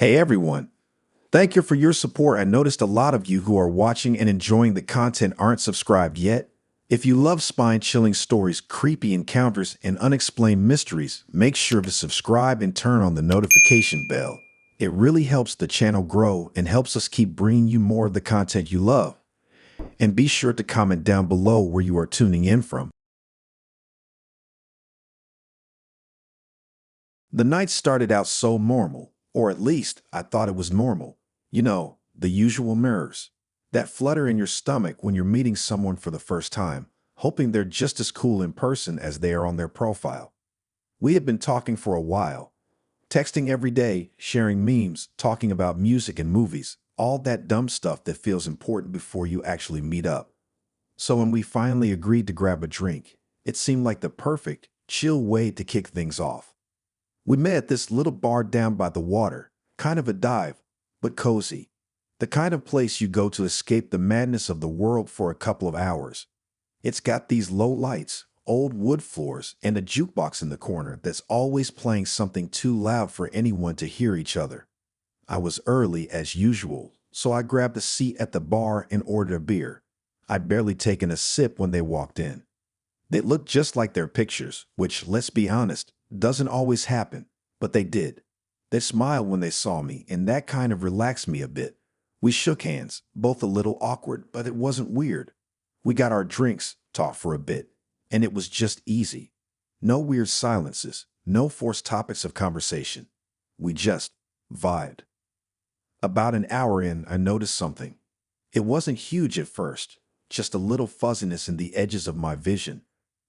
Hey everyone, thank you for your support. I noticed a lot of you who are watching and enjoying the content aren't subscribed yet. If you love spine-chilling stories, creepy encounters, and unexplained mysteries, make sure to subscribe and turn on the notification bell. It really helps the channel grow and helps us keep bringing you more of the content you love. And be sure to comment down below where you are tuning in from. The night started out so normal, or at least I thought it was normal. You know, the usual mirrors. That flutter in your stomach when you're meeting someone for the first time, hoping they're just as cool in person as they are on their profile. We had been talking for a while, texting every day, sharing memes, talking about music and movies, all that dumb stuff that feels important before you actually meet up. So when we finally agreed to grab a drink, it seemed like the perfect, chill way to kick things off. We met at this little bar down by the water, kind of a dive, but cozy. The kind of place you go to escape the madness of the world for a couple of hours. It's got these low lights, old wood floors, and a jukebox in the corner that's always playing something too loud for anyone to hear each other. I was early as usual, so I grabbed a seat at the bar and ordered a beer. I'd barely taken a sip when they walked in. They looked just like their pictures, which, let's be honest, doesn't always happen, but they did. They smiled when they saw me, and that kind of relaxed me a bit. We shook hands, both a little awkward, but it wasn't weird. We got our drinks, talked for a bit, and it was just easy. No weird silences, no forced topics of conversation. We just vibed. About an hour in, I noticed something. It wasn't huge at first, just a little fuzziness in the edges of my vision.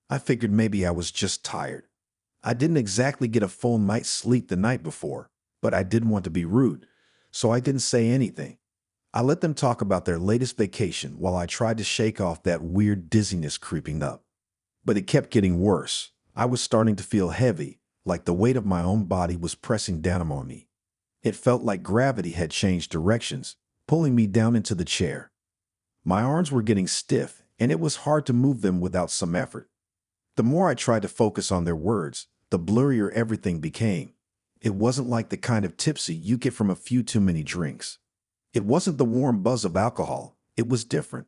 I figured maybe I was just tired. I didn't exactly get a full night's sleep the night before, but I didn't want to be rude, so I didn't say anything. I let them talk about their latest vacation while I tried to shake off that weird dizziness creeping up. But it kept getting worse. I was starting to feel heavy, like the weight of my own body was pressing down on me. It felt like gravity had changed directions, pulling me down into the chair. My arms were getting stiff, and it was hard to move them without some effort. The more I tried to focus on their words, the blurrier everything became. It wasn't like the kind of tipsy you get from a few too many drinks. It wasn't the warm buzz of alcohol. It was different.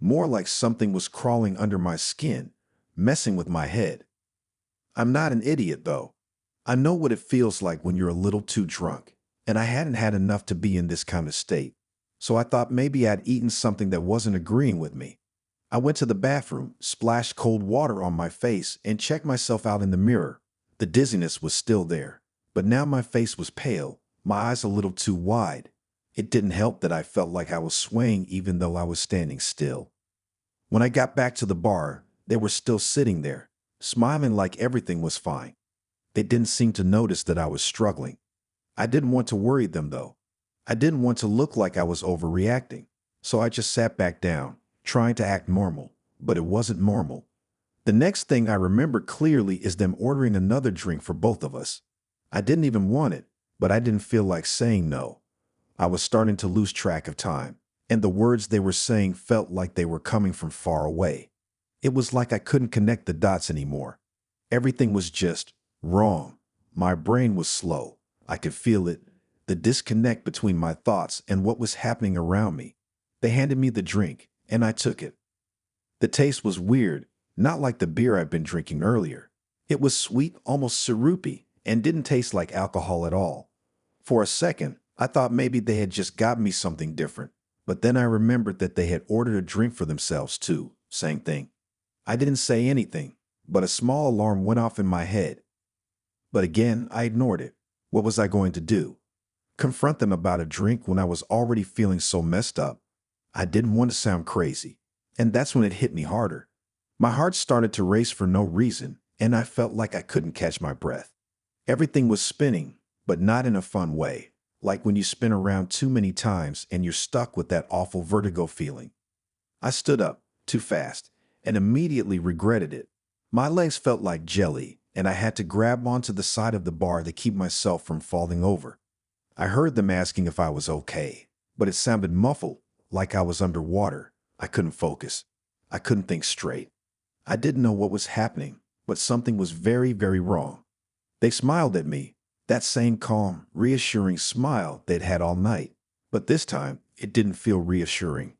More like something was crawling under my skin, messing with my head. I'm not an idiot, though. I know what it feels like when you're a little too drunk, and I hadn't had enough to be in this kind of state. So I thought maybe I'd eaten something that wasn't agreeing with me. I went to the bathroom, splashed cold water on my face, and checked myself out in the mirror. The dizziness was still there, but now my face was pale, my eyes a little too wide. It didn't help that I felt like I was swaying even though I was standing still. When I got back to the bar, they were still sitting there, smiling like everything was fine. They didn't seem to notice that I was struggling. I didn't want to worry them, though. I didn't want to look like I was overreacting, so I just sat back down, trying to act normal, but it wasn't normal. The next thing I remember clearly is them ordering another drink for both of us. I didn't even want it, but I didn't feel like saying no. I was starting to lose track of time, and the words they were saying felt like they were coming from far away. It was like I couldn't connect the dots anymore. Everything was just wrong. My brain was slow. I could feel it, the disconnect between my thoughts and what was happening around me. They handed me the drink, and I took it. The taste was weird, not like the beer I'd been drinking earlier. It was sweet, almost syrupy, and didn't taste like alcohol at all. For a second, I thought maybe they had just got me something different, but then I remembered that they had ordered a drink for themselves too. Same thing. I didn't say anything, but a small alarm went off in my head. But again, I ignored it. What was I going to do? Confront them about a drink when I was already feeling so messed up? I didn't want to sound crazy, and that's when it hit me harder. My heart started to race for no reason, and I felt like I couldn't catch my breath. Everything was spinning, but not in a fun way, like when you spin around too many times and you're stuck with that awful vertigo feeling. I stood up, too fast, and immediately regretted it. My legs felt like jelly, and I had to grab onto the side of the bar to keep myself from falling over. I heard them asking if I was okay, but it sounded muffled, like I was underwater. I couldn't focus. I couldn't think straight. I didn't know what was happening, but something was very, very wrong. They smiled at me, That same calm, reassuring smile they'd had all night. But this time, it didn't feel reassuring.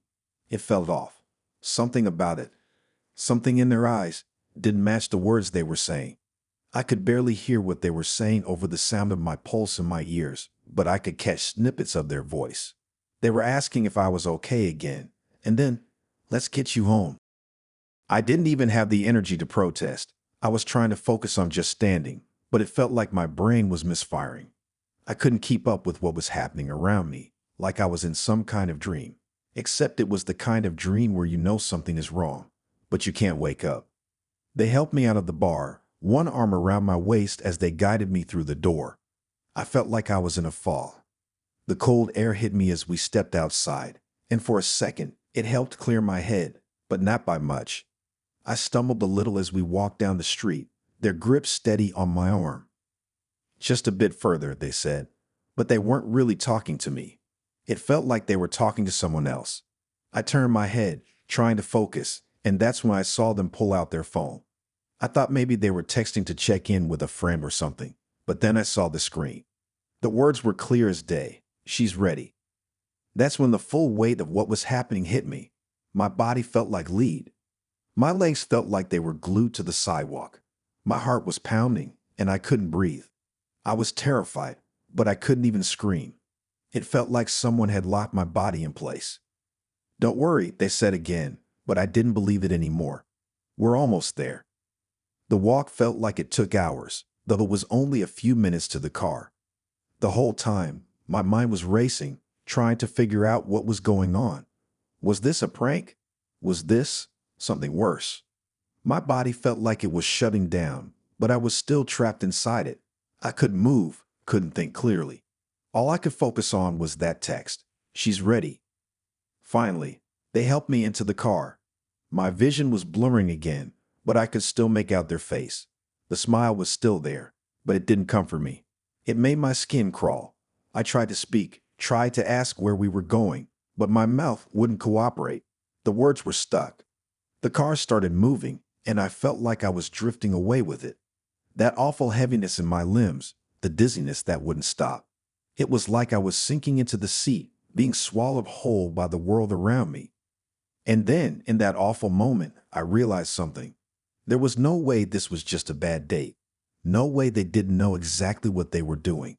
It felt off. Something about it, something in their eyes, didn't match the words they were saying. I could barely hear what they were saying over the sound of my pulse in my ears, but I could catch snippets of their voice. They were asking if I was okay again, and then, let's get you home. I didn't even have the energy to protest. I was trying to focus on just standing, but it felt like my brain was misfiring. I couldn't keep up with what was happening around me, like I was in some kind of dream. Except it was the kind of dream where you know something is wrong, but you can't wake up. They helped me out of the bar, one arm around my waist as they guided me through the door. I felt like I was in a fog. The cold air hit me as we stepped outside, and for a second, it helped clear my head, but not by much. I stumbled a little as we walked down the street, their grip steady on my arm. Just a bit further, they said, but they weren't really talking to me. It felt like they were talking to someone else. I turned my head, trying to focus, and that's when I saw them pull out their phone. I thought maybe they were texting to check in with a friend or something, but then I saw the screen. The words were clear as day. She's ready. That's when the full weight of what was happening hit me. My body felt like lead. My legs felt like they were glued to the sidewalk. My heart was pounding, and I couldn't breathe. I was terrified, but I couldn't even scream. It felt like someone had locked my body in place. Don't worry, they said again, but I didn't believe it anymore. We're almost there. The walk felt like it took hours, though it was only a few minutes to the car. The whole time, my mind was racing, trying to figure out what was going on. Was this a prank? Was this something worse? My body felt like it was shutting down, but I was still trapped inside it. I couldn't move, couldn't think clearly. All I could focus on was that text. She's ready. Finally, they helped me into the car. My vision was blurring again, but I could still make out their face. The smile was still there, but it didn't comfort me. It made my skin crawl. I tried to speak, tried to ask where we were going, but my mouth wouldn't cooperate. The words were stuck. The car started moving, and I felt like I was drifting away with it. That awful heaviness in my limbs, the dizziness that wouldn't stop. It was like I was sinking into the seat, being swallowed whole by the world around me. And then, in that awful moment, I realized something. There was no way this was just a bad date. No way they didn't know exactly what they were doing.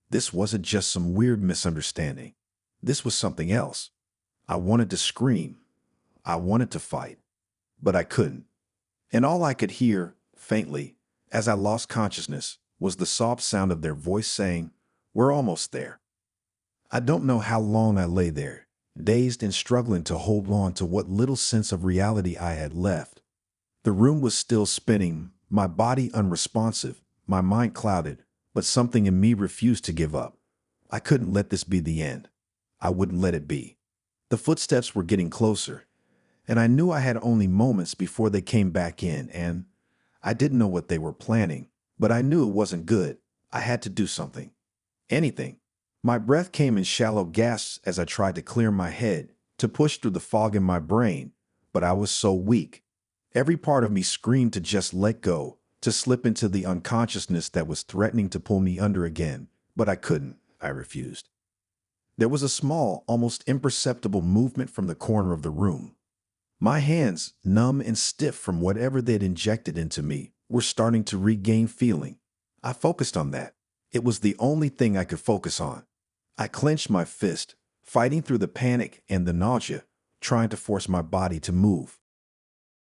This wasn't just some weird misunderstanding. This was something else. I wanted to scream. I wanted to fight. But I couldn't. And all I could hear, faintly, as I lost consciousness, was the soft sound of their voice saying, "We're almost there." I don't know how long I lay there, dazed and struggling to hold on to what little sense of reality I had left. The room was still spinning, my body unresponsive, my mind clouded, but something in me refused to give up. I couldn't let this be the end. I wouldn't let it be. The footsteps were getting closer, and I knew I had only moments before they came back in, and I didn't know what they were planning, but I knew it wasn't good. I had to do something. Anything. My breath came in shallow gasps as I tried to clear my head, to push through the fog in my brain, but I was so weak. Every part of me screamed to just let go, to slip into the unconsciousness that was threatening to pull me under again, but I couldn't. I refused. There was a small, almost imperceptible movement from the corner of the room. My hands, numb and stiff from whatever they'd injected into me, were starting to regain feeling. I focused on that. It was the only thing I could focus on. I clenched my fist, fighting through the panic and the nausea, trying to force my body to move.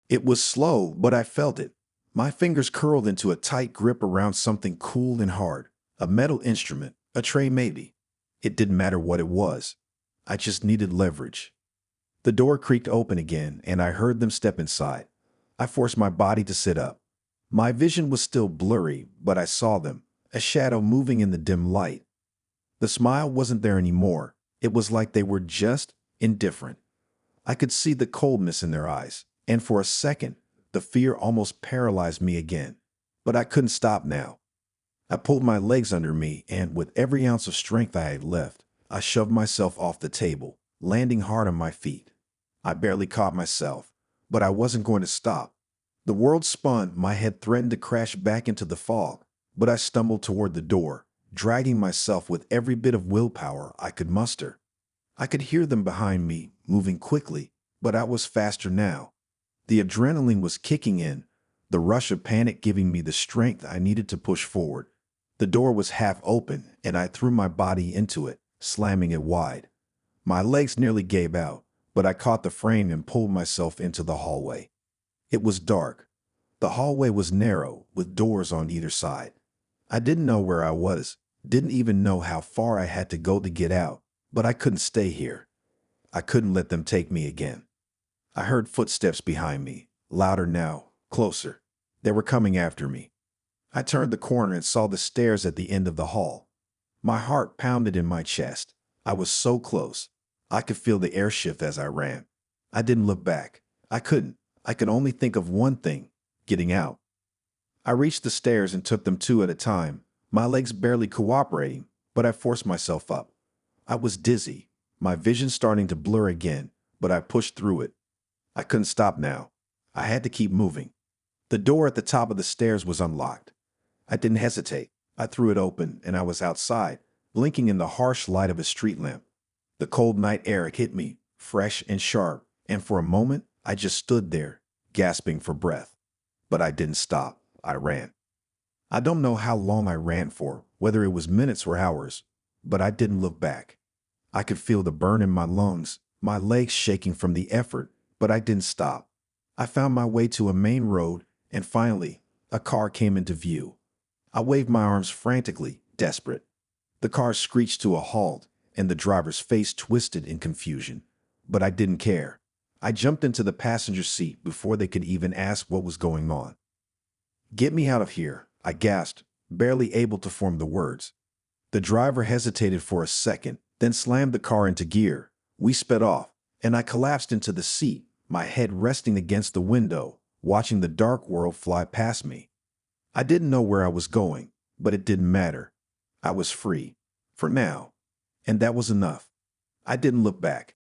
It was slow, but I felt it. My fingers curled into a tight grip around something cool and hard, a metal instrument, a tray maybe. It didn't matter what it was. I just needed leverage. The door creaked open again, and I heard them step inside. I forced my body to sit up. My vision was still blurry, but I saw them, a shadow moving in the dim light. The smile wasn't there anymore. It was like they were just indifferent. I could see the coldness in their eyes, and for a second, the fear almost paralyzed me again. But I couldn't stop now. I pulled my legs under me, and with every ounce of strength I had left, I shoved myself off the table, landing hard on my feet. I barely caught myself, but I wasn't going to stop. The world spun, my head threatened to crash back into the fog, but I stumbled toward the door, dragging myself with every bit of willpower I could muster. I could hear them behind me, moving quickly, but I was faster now. The adrenaline was kicking in, the rush of panic giving me the strength I needed to push forward. The door was half open, and I threw my body into it, slamming it wide. My legs nearly gave out, but I caught the frame and pulled myself into the hallway. It was dark. The hallway was narrow, with doors on either side. I didn't know where I was, didn't even know how far I had to go to get out, but I couldn't stay here. I couldn't let them take me again. I heard footsteps behind me, louder now, closer. They were coming after me. I turned the corner and saw the stairs at the end of the hall. My heart pounded in my chest. I was so close. I could feel the air shift as I ran. I didn't look back. I couldn't. I could only think of one thing: getting out. I reached the stairs and took them two at a time, my legs barely cooperating, but I forced myself up. I was dizzy, my vision starting to blur again, but I pushed through it. I couldn't stop now. I had to keep moving. The door at the top of the stairs was unlocked. I didn't hesitate. I threw it open, and I was outside, blinking in the harsh light of a street lamp. The cold night air hit me, fresh and sharp, and for a moment, I just stood there, gasping for breath. But I didn't stop. I ran. I don't know how long I ran for, whether it was minutes or hours, but I didn't look back. I could feel the burn in my lungs, my legs shaking from the effort, but I didn't stop. I found my way to a main road, and finally, a car came into view. I waved my arms frantically, desperate. The car screeched to a halt, and the driver's face twisted in confusion. But I didn't care. I jumped into the passenger seat before they could even ask what was going on. "Get me out of here," I gasped, barely able to form the words. The driver hesitated for a second, then slammed the car into gear. We sped off, and I collapsed into the seat, my head resting against the window, watching the dark world fly past me. I didn't know where I was going, but it didn't matter. I was free, for now, and that was enough. I didn't look back.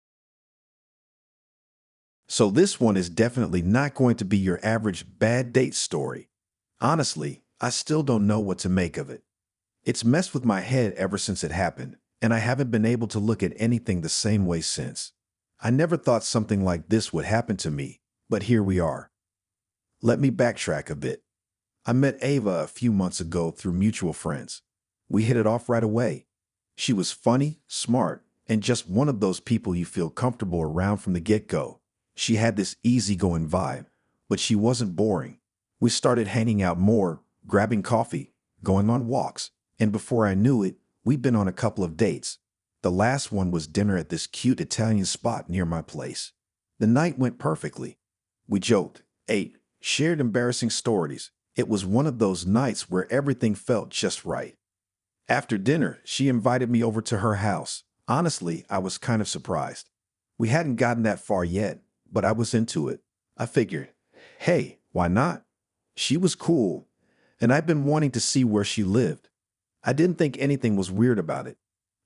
So this one is definitely not going to be your average bad date story. Honestly, I still don't know what to make of it. It's messed with my head ever since it happened, and I haven't been able to look at anything the same way since. I never thought something like this would happen to me, but here we are. Let me backtrack a bit. I met Ava a few months ago through mutual friends. We hit it off right away. She was funny, smart, and just one of those people you feel comfortable around from the get-go. She had this easygoing vibe, but she wasn't boring. We started hanging out more, grabbing coffee, going on walks, and before I knew it, we'd been on a couple of dates. The last one was dinner at this cute Italian spot near my place. The night went perfectly. We joked, ate, shared embarrassing stories. It was one of those nights where everything felt just right. After dinner, she invited me over to her house. Honestly, I was kind of surprised. We hadn't gotten that far yet, but I was into it. I figured, hey, why not? She was cool, and I'd been wanting to see where she lived. I didn't think anything was weird about it.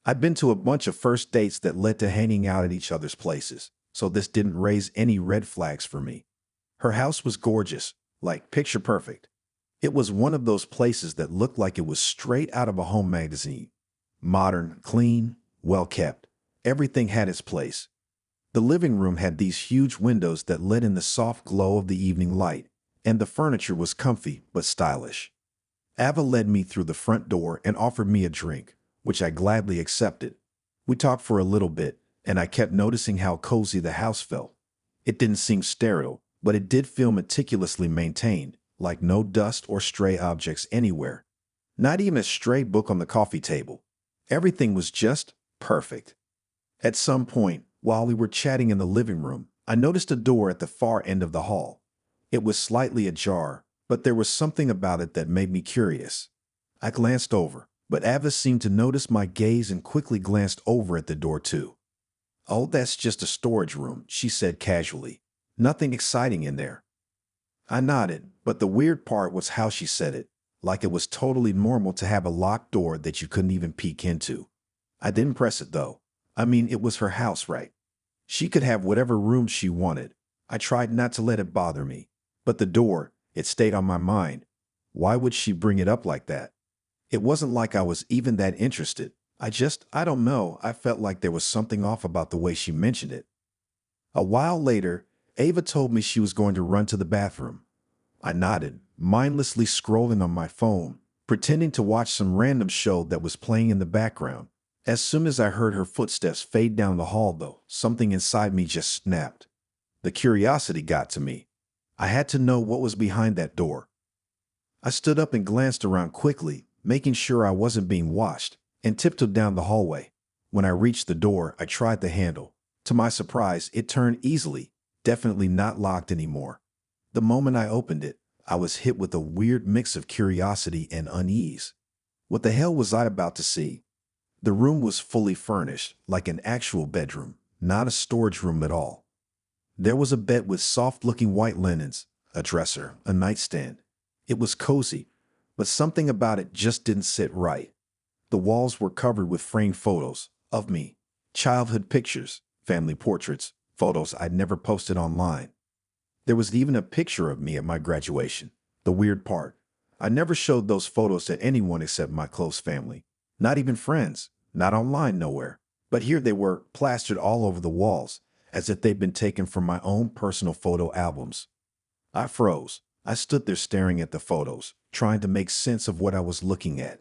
I'd been to a bunch of first dates that led to hanging out at each other's places, so this didn't raise any red flags for me. Her house was gorgeous, like picture perfect. It was one of those places that looked like it was straight out of a home magazine. Modern, clean, well kept. Everything had its place. The living room had these huge windows that let in the soft glow of the evening light, and the furniture was comfy but stylish. Ava led me through the front door and offered me a drink, which I gladly accepted. We talked for a little bit, and I kept noticing how cozy the house felt. It didn't seem sterile, but it did feel meticulously maintained, like no dust or stray objects anywhere. Not even a stray book on the coffee table. Everything was just perfect. At some point, while we were chatting in the living room, I noticed a door at the far end of the hall. It was slightly ajar, but there was something about it that made me curious. I glanced over, but Ava seemed to notice my gaze and quickly glanced over at the door too. "Oh, that's just a storage room," she said casually. "Nothing exciting in there." I nodded, but the weird part was how she said it, like it was totally normal to have a locked door that you couldn't even peek into. I didn't press it though. I mean, it was her house, right? She could have whatever room she wanted. I tried not to let it bother me, but the door, it stayed on my mind. Why would she bring it up like that? It wasn't like I was even that interested. I don't know, I felt like there was something off about the way she mentioned it. A while later, Ava told me she was going to run to the bathroom. I nodded, mindlessly scrolling on my phone, pretending to watch some random show that was playing in the background. As soon as I heard her footsteps fade down the hall, though, something inside me just snapped. The curiosity got to me. I had to know what was behind that door. I stood up and glanced around quickly, making sure I wasn't being watched, and tiptoed down the hallway. When I reached the door, I tried the handle. To my surprise, it turned easily, definitely not locked anymore. The moment I opened it, I was hit with a weird mix of curiosity and unease. What the hell was I about to see? The room was fully furnished, like an actual bedroom, not a storage room at all. There was a bed with soft-looking white linens, a dresser, a nightstand. It was cozy, but something about it just didn't sit right. The walls were covered with framed photos of me, childhood pictures, family portraits, photos I'd never posted online. There was even a picture of me at my graduation. The weird part, I never showed those photos to anyone except my close family. Not even friends, not online nowhere. But here they were, plastered all over the walls, as if they'd been taken from my own personal photo albums. I froze. I stood there staring at the photos, trying to make sense of what I was looking at.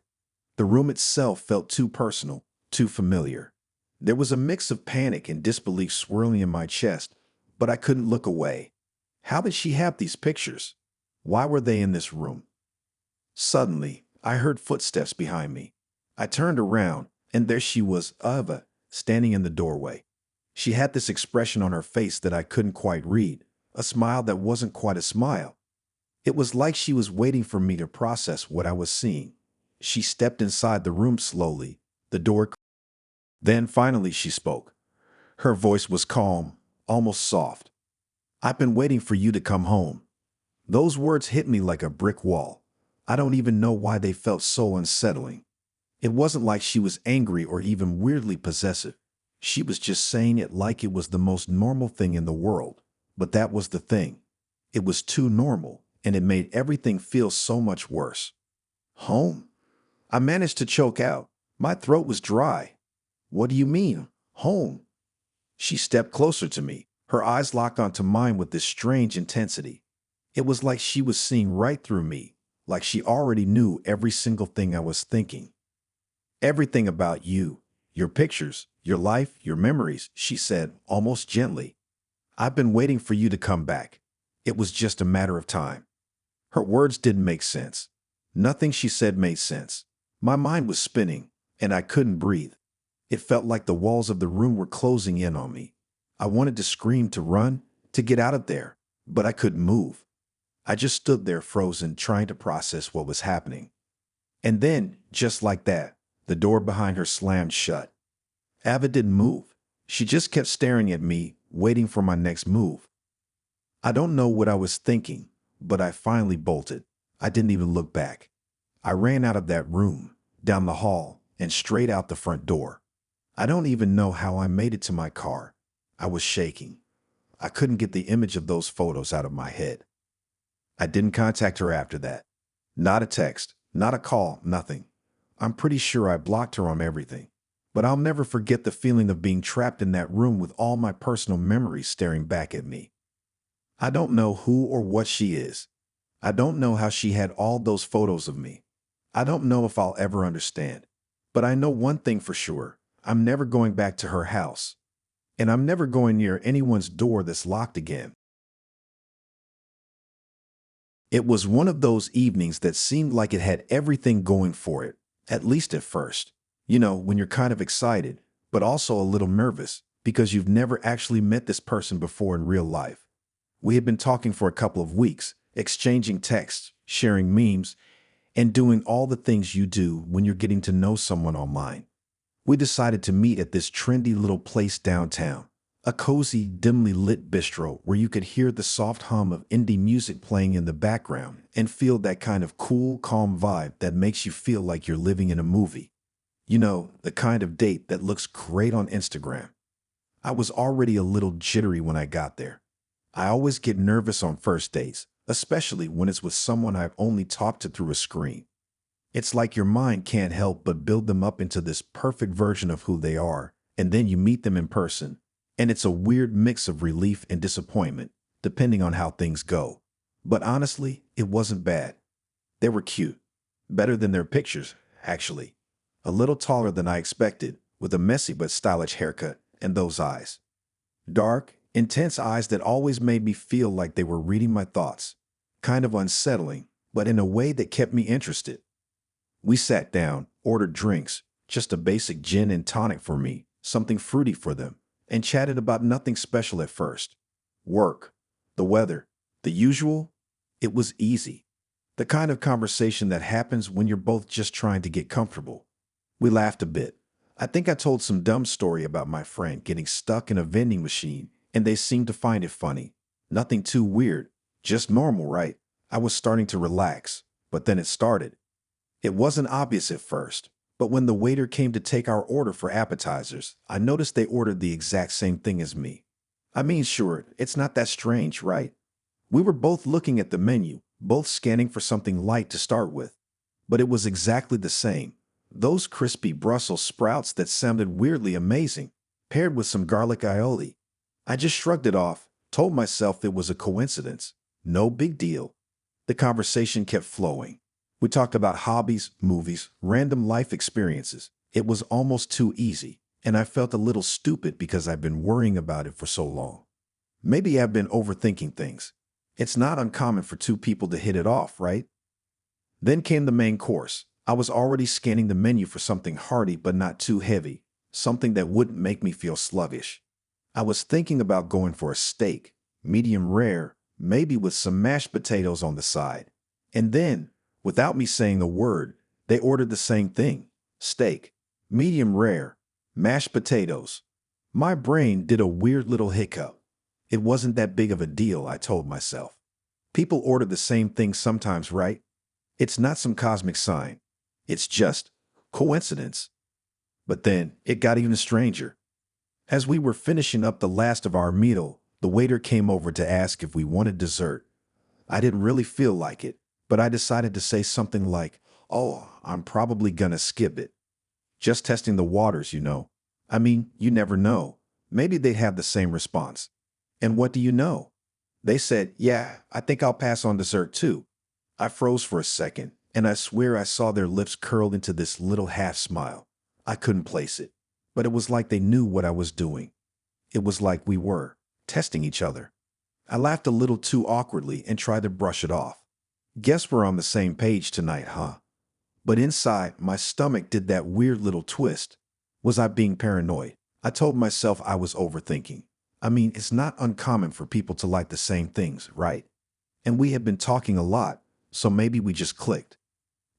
The room itself felt too personal, too familiar. There was a mix of panic and disbelief swirling in my chest, but I couldn't look away. How did she have these pictures? Why were they in this room? Suddenly, I heard footsteps behind me. I turned around, and there she was, Ava, standing in the doorway. She had this expression on her face that I couldn't quite read, a smile that wasn't quite a smile. It was like she was waiting for me to process what I was seeing. She stepped inside the room slowly, the door. Then finally she spoke. Her voice was calm, almost soft. I've been waiting for you to come home. Those words hit me like a brick wall. I don't even know why they felt so unsettling. It wasn't like she was angry or even weirdly possessive. She was just saying it like it was the most normal thing in the world. But that was the thing. It was too normal, and it made everything feel so much worse. Home? I managed to choke out. My throat was dry. What do you mean, home? She stepped closer to me, her eyes locked onto mine with this strange intensity. It was like she was seeing right through me, like she already knew every single thing I was thinking. Everything about you, your pictures, your life, your memories, she said, almost gently. I've been waiting for you to come back. It was just a matter of time. Her words didn't make sense. Nothing she said made sense. My mind was spinning, and I couldn't breathe. It felt like the walls of the room were closing in on me. I wanted to scream, to run, to get out of there, but I couldn't move. I just stood there frozen, trying to process what was happening. And then, just like that, the door behind her slammed shut. Ava didn't move. She just kept staring at me, waiting for my next move. I don't know what I was thinking, but I finally bolted. I didn't even look back. I ran out of that room, down the hall, and straight out the front door. I don't even know how I made it to my car. I was shaking. I couldn't get the image of those photos out of my head. I didn't contact her after that. Not a text, not a call, nothing. I'm pretty sure I blocked her on everything. But I'll never forget the feeling of being trapped in that room with all my personal memories staring back at me. I don't know who or what she is. I don't know how she had all those photos of me. I don't know if I'll ever understand. But I know one thing for sure. I'm never going back to her house. And I'm never going near anyone's door that's locked again. It was one of those evenings that seemed like it had everything going for it, at least at first. You know, when you're kind of excited, but also a little nervous because you've never actually met this person before in real life. We had been talking for a couple of weeks, exchanging texts, sharing memes, and doing all the things you do when you're getting to know someone online. We decided to meet at this trendy little place downtown, a cozy, dimly lit bistro where you could hear the soft hum of indie music playing in the background and feel that kind of cool, calm vibe that makes you feel like you're living in a movie. You know, the kind of date that looks great on Instagram. I was already a little jittery when I got there. I always get nervous on first dates, especially when it's with someone I've only talked to through a screen. It's like your mind can't help but build them up into this perfect version of who they are, and then you meet them in person. And it's a weird mix of relief and disappointment, depending on how things go. But honestly, it wasn't bad. They were cute. Better than their pictures, actually. A little taller than I expected, with a messy but stylish haircut and those eyes. Dark, intense eyes that always made me feel like they were reading my thoughts. Kind of unsettling, but in a way that kept me interested. We sat down, ordered drinks, just a basic gin and tonic for me, something fruity for them, and chatted about nothing special at first. Work, the weather, the usual. It was easy. The kind of conversation that happens when you're both just trying to get comfortable. We laughed a bit. I think I told some dumb story about my friend getting stuck in a vending machine, and they seemed to find it funny. Nothing too weird, just normal, right? I was starting to relax, but then it started. It wasn't obvious at first, but when the waiter came to take our order for appetizers, I noticed they ordered the exact same thing as me. I mean, sure, it's not that strange, right? We were both looking at the menu, both scanning for something light to start with. But it was exactly the same. Those crispy Brussels sprouts that sounded weirdly amazing, paired with some garlic aioli. I just shrugged it off, told myself it was a coincidence. No big deal. The conversation kept flowing. We talked about hobbies, movies, random life experiences. It was almost too easy, and I felt a little stupid because I've been worrying about it for so long. Maybe I've been overthinking things. It's not uncommon for two people to hit it off, right? Then came the main course. I was already scanning the menu for something hearty but not too heavy, something that wouldn't make me feel sluggish. I was thinking about going for a steak, medium rare, maybe with some mashed potatoes on the side. And then, without me saying a word, they ordered the same thing. Steak, medium rare, mashed potatoes. My brain did a weird little hiccup. It wasn't that big of a deal, I told myself. People order the same thing sometimes, right? It's not some cosmic sign. It's just coincidence. But then it got even stranger. As we were finishing up the last of our meal, the waiter came over to ask if we wanted dessert. I didn't really feel like it, but I decided to say something like, "Oh, I'm probably gonna skip it." Just testing the waters, you know. I mean, you never know. Maybe they'd have the same response. And what do you know? They said, "Yeah, I think I'll pass on dessert too." I froze for a second, and I swear I saw their lips curl into this little half smile. I couldn't place it, but it was like they knew what I was doing. It was like we were testing each other. I laughed a little too awkwardly and tried to brush it off. Guess we're on the same page tonight, huh? But inside, my stomach did that weird little twist. Was I being paranoid? I told myself I was overthinking. I mean, it's not uncommon for people to like the same things, right? And we had been talking a lot, so maybe we just clicked.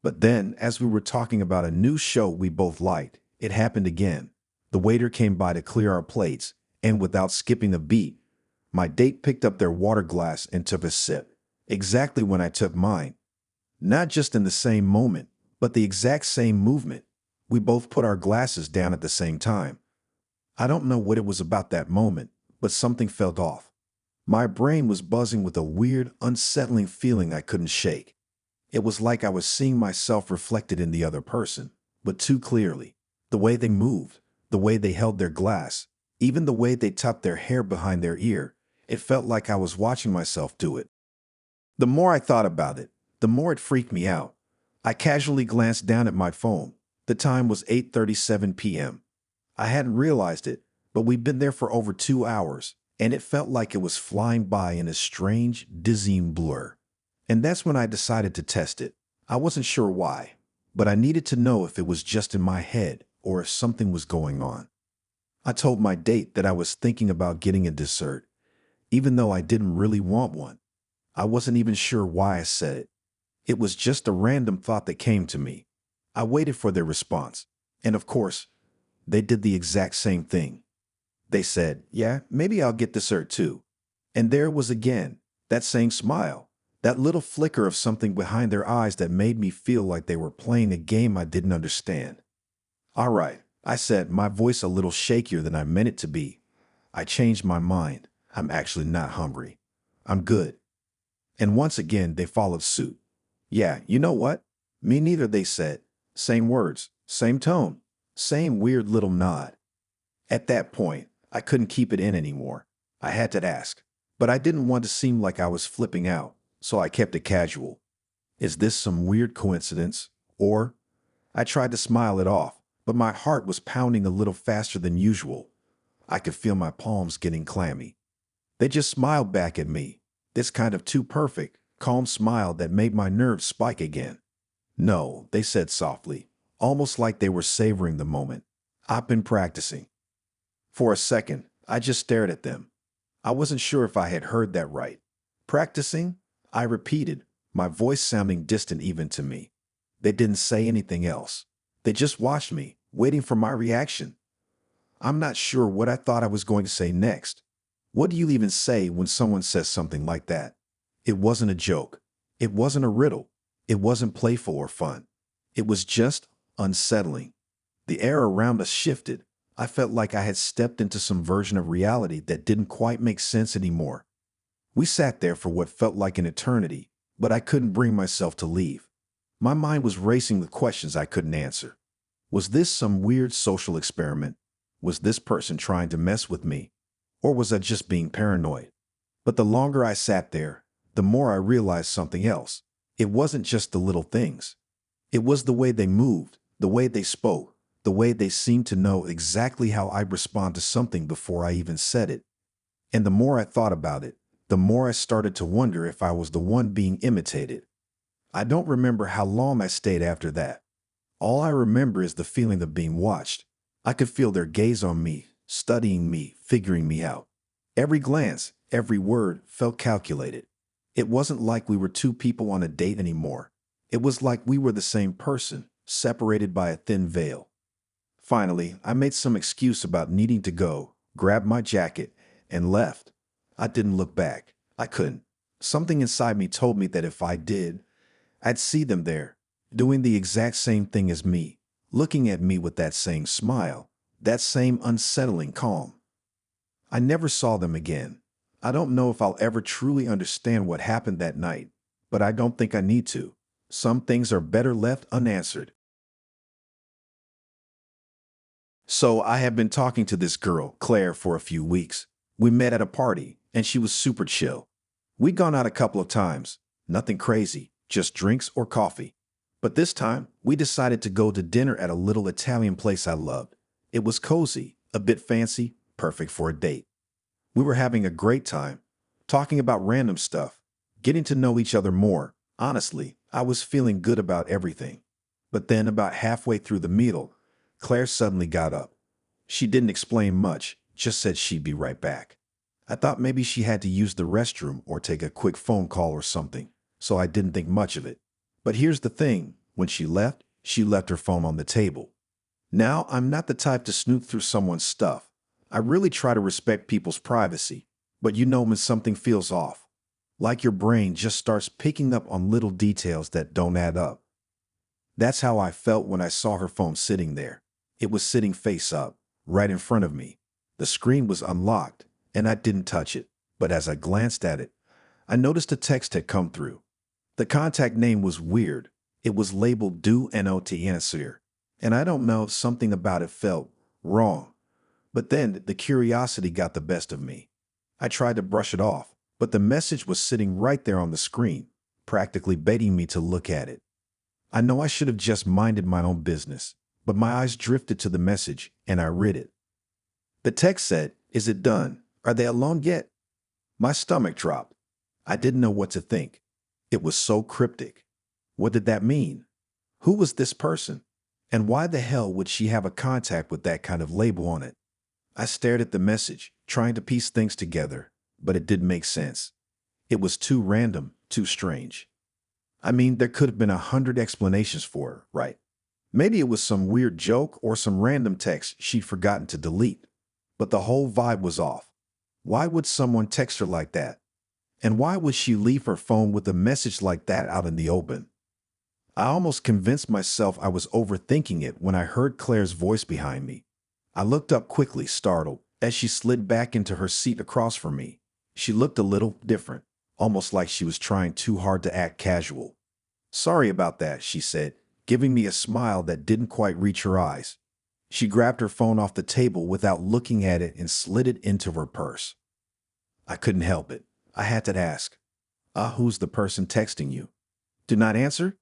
But then, as we were talking about a new show we both liked, it happened again. The waiter came by to clear our plates, and without skipping a beat, my date picked up their water glass and took a sip, exactly when I took mine. Not just in the same moment, but the exact same movement. We both put our glasses down at the same time. I don't know what it was about that moment, but something felt off. My brain was buzzing with a weird, unsettling feeling I couldn't shake. It was like I was seeing myself reflected in the other person, but too clearly. The way they moved, the way they held their glass, even the way they tucked their hair behind their ear, it felt like I was watching myself do it. The more I thought about it, the more it freaked me out. I casually glanced down at my phone. The time was 8:37 p.m. I hadn't realized it, but we'd been there for over 2 hours, and it felt like it was flying by in a strange, dizzying blur. And that's when I decided to test it. I wasn't sure why, but I needed to know if it was just in my head or if something was going on. I told my date that I was thinking about getting a dessert, even though I didn't really want one. I wasn't even sure why I said it. It was just a random thought that came to me. I waited for their response, and of course, they did the exact same thing. They said, "Yeah, maybe I'll get dessert too." And there it was again, that same smile, that little flicker of something behind their eyes that made me feel like they were playing a game I didn't understand. "All right," I said, my voice a little shakier than I meant it to be. "I changed my mind. I'm actually not hungry. I'm good." And once again, they followed suit. "Yeah, you know what? Me neither, they said. Same words, same tone, same weird little nod. At that point, I couldn't keep it in anymore. I had to ask. But I didn't want to seem like I was flipping out, so I kept it casual. Is this some weird coincidence? Or I tried to smile it off, but my heart was pounding a little faster than usual. I could feel my palms getting clammy. They just smiled back at me, this kind of too perfect, calm smile that made my nerves spike again. No, they said softly, almost like they were savoring the moment. I've been practicing. For a second, I just stared at them. I wasn't sure if I had heard that right. Practicing? I repeated, my voice sounding distant even to me. They didn't say anything else. They just watched me, waiting for my reaction. I'm not sure what I thought I was going to say next. What do you even say when someone says something like that? It wasn't a joke. It wasn't a riddle. It wasn't playful or fun. It was just unsettling. The air around us shifted. I felt like I had stepped into some version of reality that didn't quite make sense anymore. We sat there for what felt like an eternity, but I couldn't bring myself to leave. My mind was racing with questions I couldn't answer. Was this some weird social experiment? Was this person trying to mess with me? Or was I just being paranoid? But the longer I sat there, the more I realized something else. It wasn't just the little things. It was the way they moved, the way they spoke, the way they seemed to know exactly how I'd respond to something before I even said it. And the more I thought about it, the more I started to wonder if I was the one being imitated. I don't remember how long I stayed after that. All I remember is the feeling of being watched. I could feel their gaze on me, studying me, figuring me out. Every glance, every word felt calculated. It wasn't like we were two people on a date anymore. It was like we were the same person, separated by a thin veil. Finally, I made some excuse about needing to go, grabbed my jacket, and left. I didn't look back. I couldn't. Something inside me told me that if I did, I'd see them there, doing the exact same thing as me, looking at me with that same smile, that same unsettling calm. I never saw them again. I don't know if I'll ever truly understand what happened that night, but I don't think I need to. Some things are better left unanswered. So I have been talking to this girl, Claire, for a few weeks. We met at a party, and she was super chill. We'd gone out a couple of times. Nothing crazy, just drinks or coffee. But this time, we decided to go to dinner at a little Italian place I loved. It was cozy, a bit fancy, perfect for a date. We were having a great time, talking about random stuff, getting to know each other more. Honestly, I was feeling good about everything. But then about halfway through the meal, Claire suddenly got up. She didn't explain much, just said she'd be right back. I thought maybe she had to use the restroom or take a quick phone call or something, so I didn't think much of it. But here's the thing, when she left her phone on the table. Now, I'm not the type to snoop through someone's stuff. I really try to respect people's privacy, but you know when something feels off. Like your brain just starts picking up on little details that don't add up. That's how I felt when I saw her phone sitting there. It was sitting face up, right in front of me. The screen was unlocked, and I didn't touch it. But as I glanced at it, I noticed a text had come through. The contact name was weird. It was labeled do not answer. And I don't know, something about it felt wrong. But then the curiosity got the best of me. I tried to brush it off, but the message was sitting right there on the screen, practically begging me to look at it. I know I should have just minded my own business, but my eyes drifted to the message and I read it. The text said, "Is it done? Are they alone yet?" My stomach dropped. I didn't know what to think. It was so cryptic. What did that mean? Who was this person? And why the hell would she have a contact with that kind of label on it? I stared at the message, trying to piece things together, but it didn't make sense. It was too random, too strange. I mean, there could have been 100 explanations for her, right? Maybe it was some weird joke or some random text she'd forgotten to delete. But the whole vibe was off. Why would someone text her like that? And why would she leave her phone with a message like that out in the open? I almost convinced myself I was overthinking it when I heard Claire's voice behind me. I looked up quickly, startled, as she slid back into her seat across from me. She looked a little different, almost like she was trying too hard to act casual. Sorry about that, she said, giving me a smile that didn't quite reach her eyes. She grabbed her phone off the table without looking at it and slid it into her purse. I couldn't help it. I had to ask, who's the person texting you? Do not answer?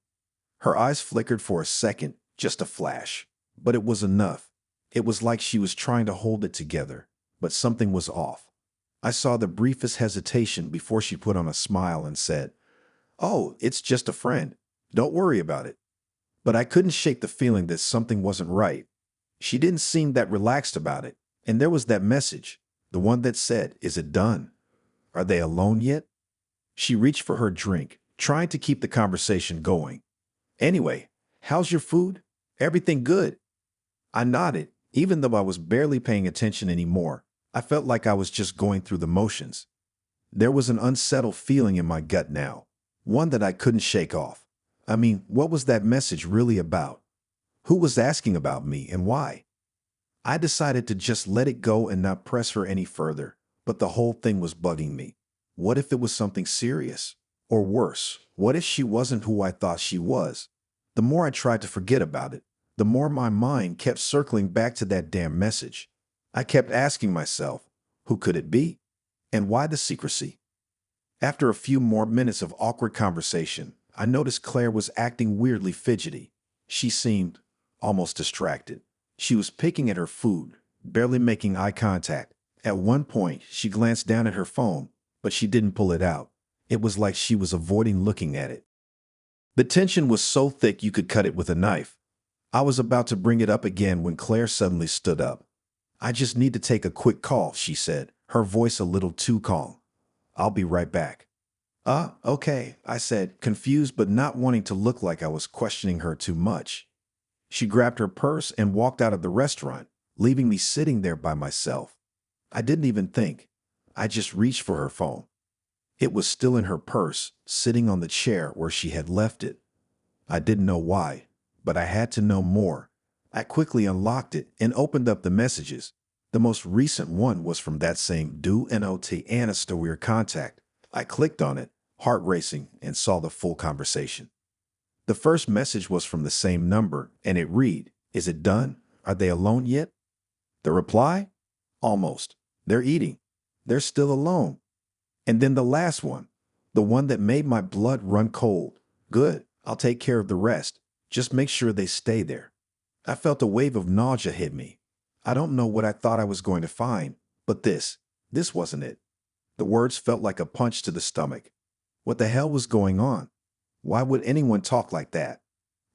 Her eyes flickered for a second, just a flash. But it was enough. It was like she was trying to hold it together, but something was off. I saw the briefest hesitation before she put on a smile and said, "Oh, it's just a friend. Don't worry about it." But I couldn't shake the feeling that something wasn't right. She didn't seem that relaxed about it, and there was that message, the one that said, "Is it done? Are they alone yet?" She reached for her drink, trying to keep the conversation going. "Anyway, how's your food? Everything good?" I nodded, even though I was barely paying attention anymore. I felt like I was just going through the motions. There was an unsettled feeling in my gut now, one that I couldn't shake off. I mean, what was that message really about? Who was asking about me and why? I decided to just let it go and not press her any further, but the whole thing was bugging me. What if it was something serious? Or worse, what if she wasn't who I thought she was? The more I tried to forget about it, the more my mind kept circling back to that damn message. I kept asking myself, who could it be? And why the secrecy? After a few more minutes of awkward conversation, I noticed Claire was acting weirdly fidgety. She seemed almost distracted. She was picking at her food, barely making eye contact. At one point, she glanced down at her phone, but she didn't pull it out. It was like she was avoiding looking at it. The tension was so thick you could cut it with a knife. I was about to bring it up again when Claire suddenly stood up. "I just need to take a quick call," she said, her voice a little too calm. "I'll be right back." Okay," I said, confused but not wanting to look like I was questioning her too much. She grabbed her purse and walked out of the restaurant, leaving me sitting there by myself. I didn't even think. I just reached for her phone. It was still in her purse, sitting on the chair where she had left it. I didn't know why, but I had to know more. I quickly unlocked it and opened up the messages. The most recent one was from that same do not Anastasia contact. I clicked on it, heart racing, and saw the full conversation. The first message was from the same number, and it read, "Is it done? Are they alone yet?" The reply? "Almost. They're eating. They're still alone." And then the last one, the one that made my blood run cold. "Good. I'll take care of the rest. Just make sure they stay there." I felt a wave of nausea hit me. I don't know what I thought I was going to find, but this wasn't it. The words felt like a punch to the stomach. What the hell was going on? Why would anyone talk like that?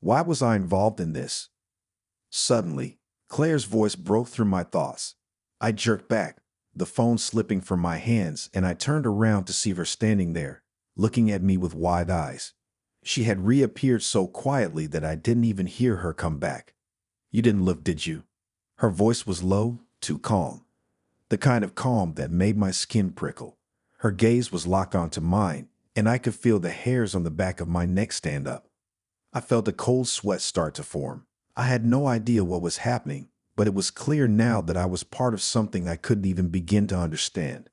Why was I involved in this? Suddenly, Claire's voice broke through my thoughts. I jerked back, the phone slipping from my hands, and I turned around to see her standing there, looking at me with wide eyes. She had reappeared so quietly that I didn't even hear her come back. "You didn't look, did you?" Her voice was low, too calm. The kind of calm that made my skin prickle. Her gaze was locked onto mine, and I could feel the hairs on the back of my neck stand up. I felt a cold sweat start to form. I had no idea what was happening, but it was clear now that I was part of something I couldn't even begin to understand.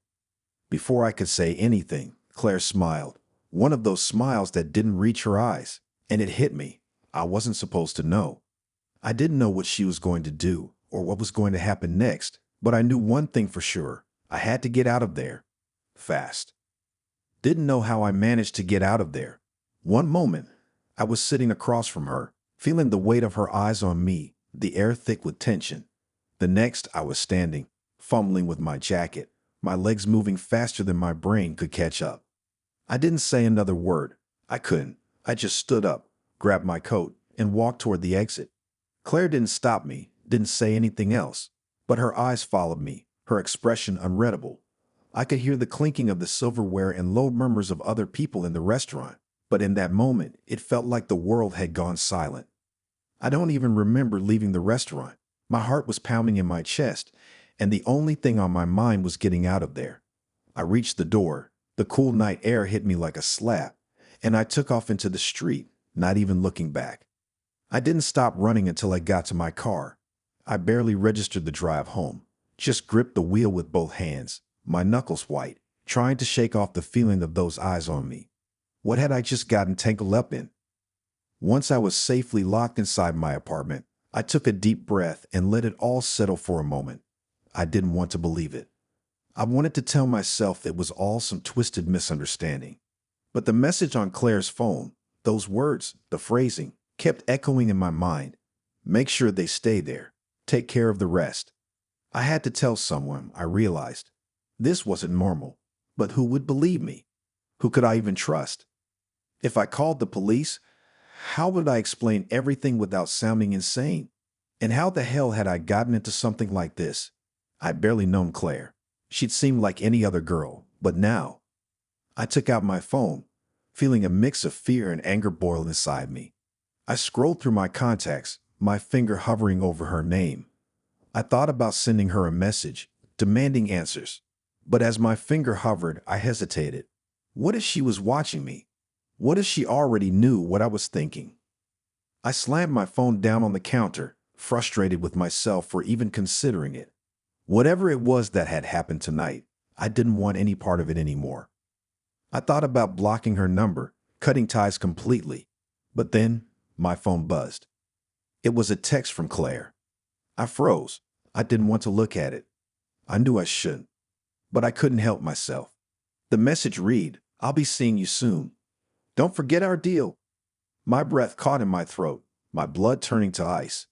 Before I could say anything, Claire smiled. One of those smiles that didn't reach her eyes, and it hit me. I wasn't supposed to know. I didn't know what she was going to do or what was going to happen next, but I knew one thing for sure. I had to get out of there. Fast. Didn't know how I managed to get out of there. One moment, I was sitting across from her, feeling the weight of her eyes on me, the air thick with tension. The next, I was standing, fumbling with my jacket, my legs moving faster than my brain could catch up. I didn't say another word. I couldn't. I just stood up, grabbed my coat, and walked toward the exit. Claire didn't stop me, didn't say anything else, but her eyes followed me, her expression unreadable. I could hear the clinking of the silverware and low murmurs of other people in the restaurant, but in that moment, it felt like the world had gone silent. I don't even remember leaving the restaurant. My heart was pounding in my chest, and the only thing on my mind was getting out of there. I reached the door. The cool night air hit me like a slap, and I took off into the street, not even looking back. I didn't stop running until I got to my car. I barely registered the drive home, just gripped the wheel with both hands, my knuckles white, trying to shake off the feeling of those eyes on me. What had I just gotten tangled up in? Once I was safely locked inside my apartment, I took a deep breath and let it all settle for a moment. I didn't want to believe it. I wanted to tell myself it was all some twisted misunderstanding. But the message on Claire's phone, those words, the phrasing, kept echoing in my mind. Make sure they stay there. Take care of the rest. I had to tell someone, I realized. This wasn't normal. But who would believe me? Who could I even trust? If I called the police, how would I explain everything without sounding insane? And how the hell had I gotten into something like this? I'd barely known Claire. She'd seemed like any other girl, but now I took out my phone, feeling a mix of fear and anger boil inside me. I scrolled through my contacts, my finger hovering over her name. I thought about sending her a message, demanding answers. But as my finger hovered, I hesitated. What if she was watching me? What if she already knew what I was thinking? I slammed my phone down on the counter, frustrated with myself for even considering it. Whatever it was that had happened tonight, I didn't want any part of it anymore. I thought about blocking her number, cutting ties completely. But then, my phone buzzed. It was a text from Claire. I froze. I didn't want to look at it. I knew I shouldn't. But I couldn't help myself. The message read, "I'll be seeing you soon. Don't forget our deal." My breath caught in my throat, my blood turning to ice.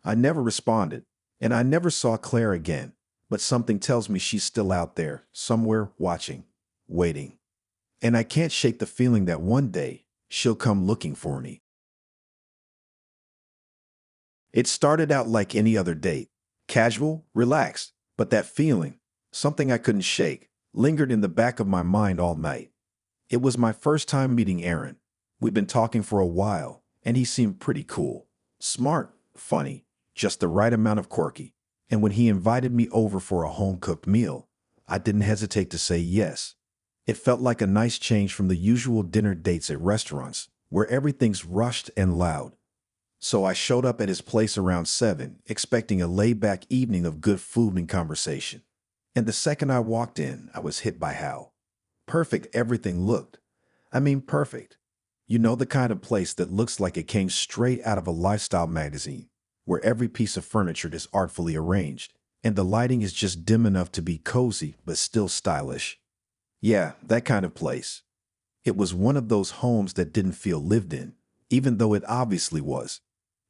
I never responded, and I never saw Claire again, but something tells me she's still out there, somewhere watching, waiting. And I can't shake the feeling that one day she'll come looking for me. It started out like any other date, casual, relaxed, but that feeling, something I couldn't shake, lingered in the back of my mind all night. It was my first time meeting Aaron. We'd been talking for a while, and he seemed pretty cool. Smart, funny, just the right amount of quirky. And when he invited me over for a home-cooked meal, I didn't hesitate to say yes. It felt like a nice change from the usual dinner dates at restaurants, where everything's rushed and loud. So I showed up at his place around 7, expecting a laid-back evening of good food and conversation. And the second I walked in, I was hit by how perfect everything looked. I mean, perfect. You know, the kind of place that looks like it came straight out of a lifestyle magazine, where every piece of furniture is artfully arranged, and the lighting is just dim enough to be cozy but still stylish. Yeah, that kind of place. It was one of those homes that didn't feel lived in, even though it obviously was.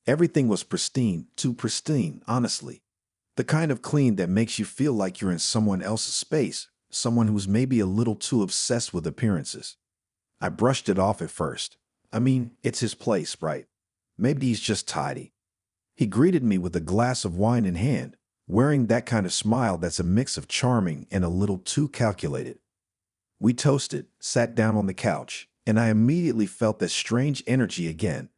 Everything was pristine, too pristine, honestly. The kind of clean that makes you feel like you're in someone else's space, someone who's maybe a little too obsessed with appearances. I brushed it off at first. I mean, it's his place, right? Maybe he's just tidy. He greeted me with a glass of wine in hand, wearing that kind of smile that's a mix of charming and a little too calculated. We toasted, sat down on the couch, and I immediately felt that strange energy again.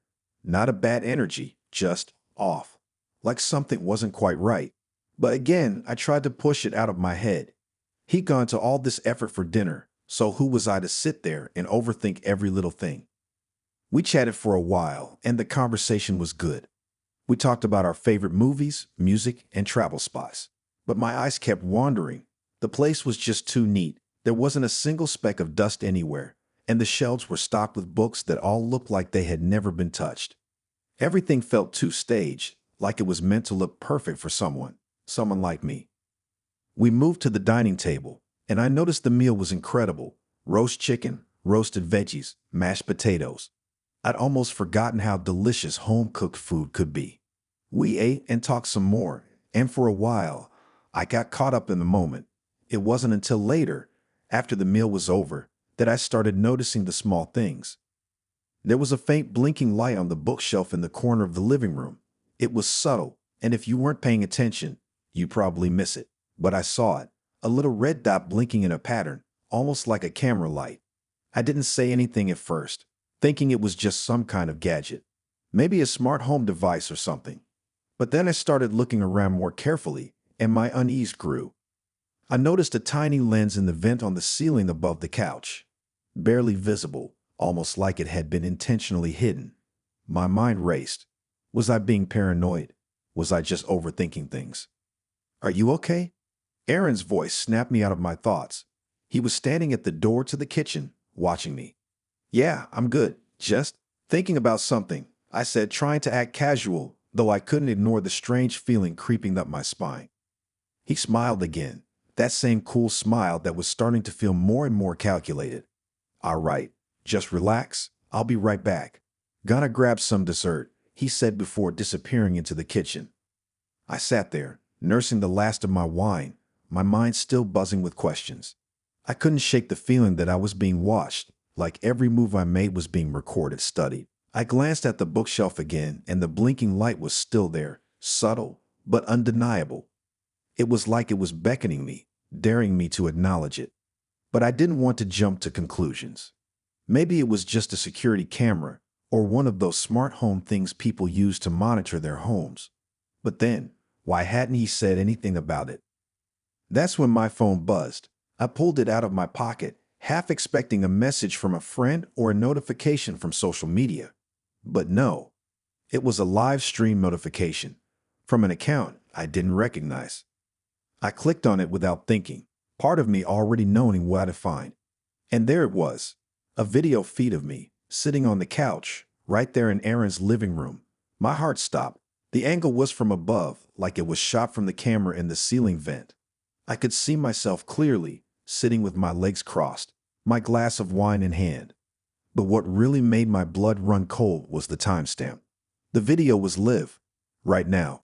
Not a bad energy, just off. Like something wasn't quite right. But again, I tried to push it out of my head. He'd gone to all this effort for dinner, so who was I to sit there and overthink every little thing? We chatted for a while, and the conversation was good. We talked about our favorite movies, music, and travel spots. But my eyes kept wandering. The place was just too neat. There wasn't a single speck of dust anywhere, and the shelves were stocked with books that all looked like they had never been touched. Everything felt too staged, like it was meant to look perfect for someone like me. We moved to the dining table, and I noticed the meal was incredible. Roast chicken, roasted veggies, mashed potatoes. I'd almost forgotten how delicious home-cooked food could be. We ate and talked some more, and for a while, I got caught up in the moment. It wasn't until later, after the meal was over, that I started noticing the small things. There was a faint blinking light on the bookshelf in the corner of the living room. It was subtle, and if you weren't paying attention, you'd probably miss it. But I saw it, a little red dot blinking in a pattern, almost like a camera light. I didn't say anything at first, thinking it was just some kind of gadget, maybe a smart home device or something. But then I started looking around more carefully, and my unease grew. I noticed a tiny lens in the vent on the ceiling above the couch, barely visible, almost like it had been intentionally hidden. My mind raced. Was I being paranoid? Was I just overthinking things? "Are you okay?" Aaron's voice snapped me out of my thoughts. He was standing at the door to the kitchen, watching me. "Yeah, I'm good. Just Thinking about something, I said, trying to act casual, though I couldn't ignore the strange feeling creeping up my spine. He smiled again, that same cool smile that was starting to feel more and more calculated. All right, just relax. I'll be right back. Gonna grab some dessert, he said before disappearing into the kitchen. I sat there, nursing the last of my wine, my mind still buzzing with questions. I couldn't shake the feeling that I was being watched, like every move I made was being recorded, studied. I glanced at the bookshelf again, and the blinking light was still there, subtle, but undeniable. It was like it was beckoning me, daring me to acknowledge it. But I didn't want to jump to conclusions. Maybe it was just a security camera, or one of those smart home things people use to monitor their homes. But then, why hadn't he said anything about it? That's when my phone buzzed. I pulled it out of my pocket, half expecting a message from a friend or a notification from social media. But no, it was a live stream notification from an account I didn't recognize. I clicked on it without thinking, part of me already knowing what to find. And there it was, a video feed of me, sitting on the couch, right there in Aaron's living room. My heart stopped. The angle was from above, like it was shot from the camera in the ceiling vent. I could see myself clearly, sitting with my legs crossed, my glass of wine in hand. But what really made my blood run cold was the timestamp. The video was live, right now.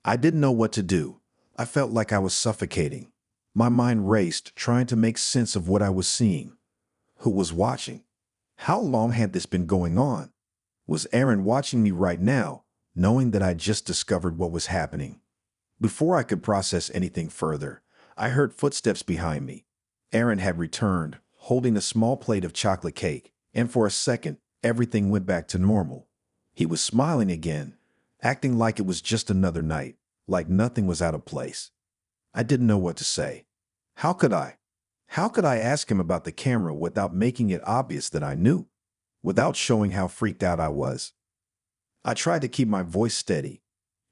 I didn't know what to do. I felt like I was suffocating. My mind raced, trying to make sense of what I was seeing. Who was watching? How long had this been going on? Was Aaron watching me right now, knowing that I just discovered what was happening? Before I could process anything further, I heard footsteps behind me. Aaron had returned, holding a small plate of chocolate cake, and for a second, everything went back to normal. He was smiling again, acting like it was just another night, like nothing was out of place. I didn't know what to say. How could I? How could I ask him about the camera without making it obvious that I knew? Without showing how freaked out I was? I tried to keep my voice steady.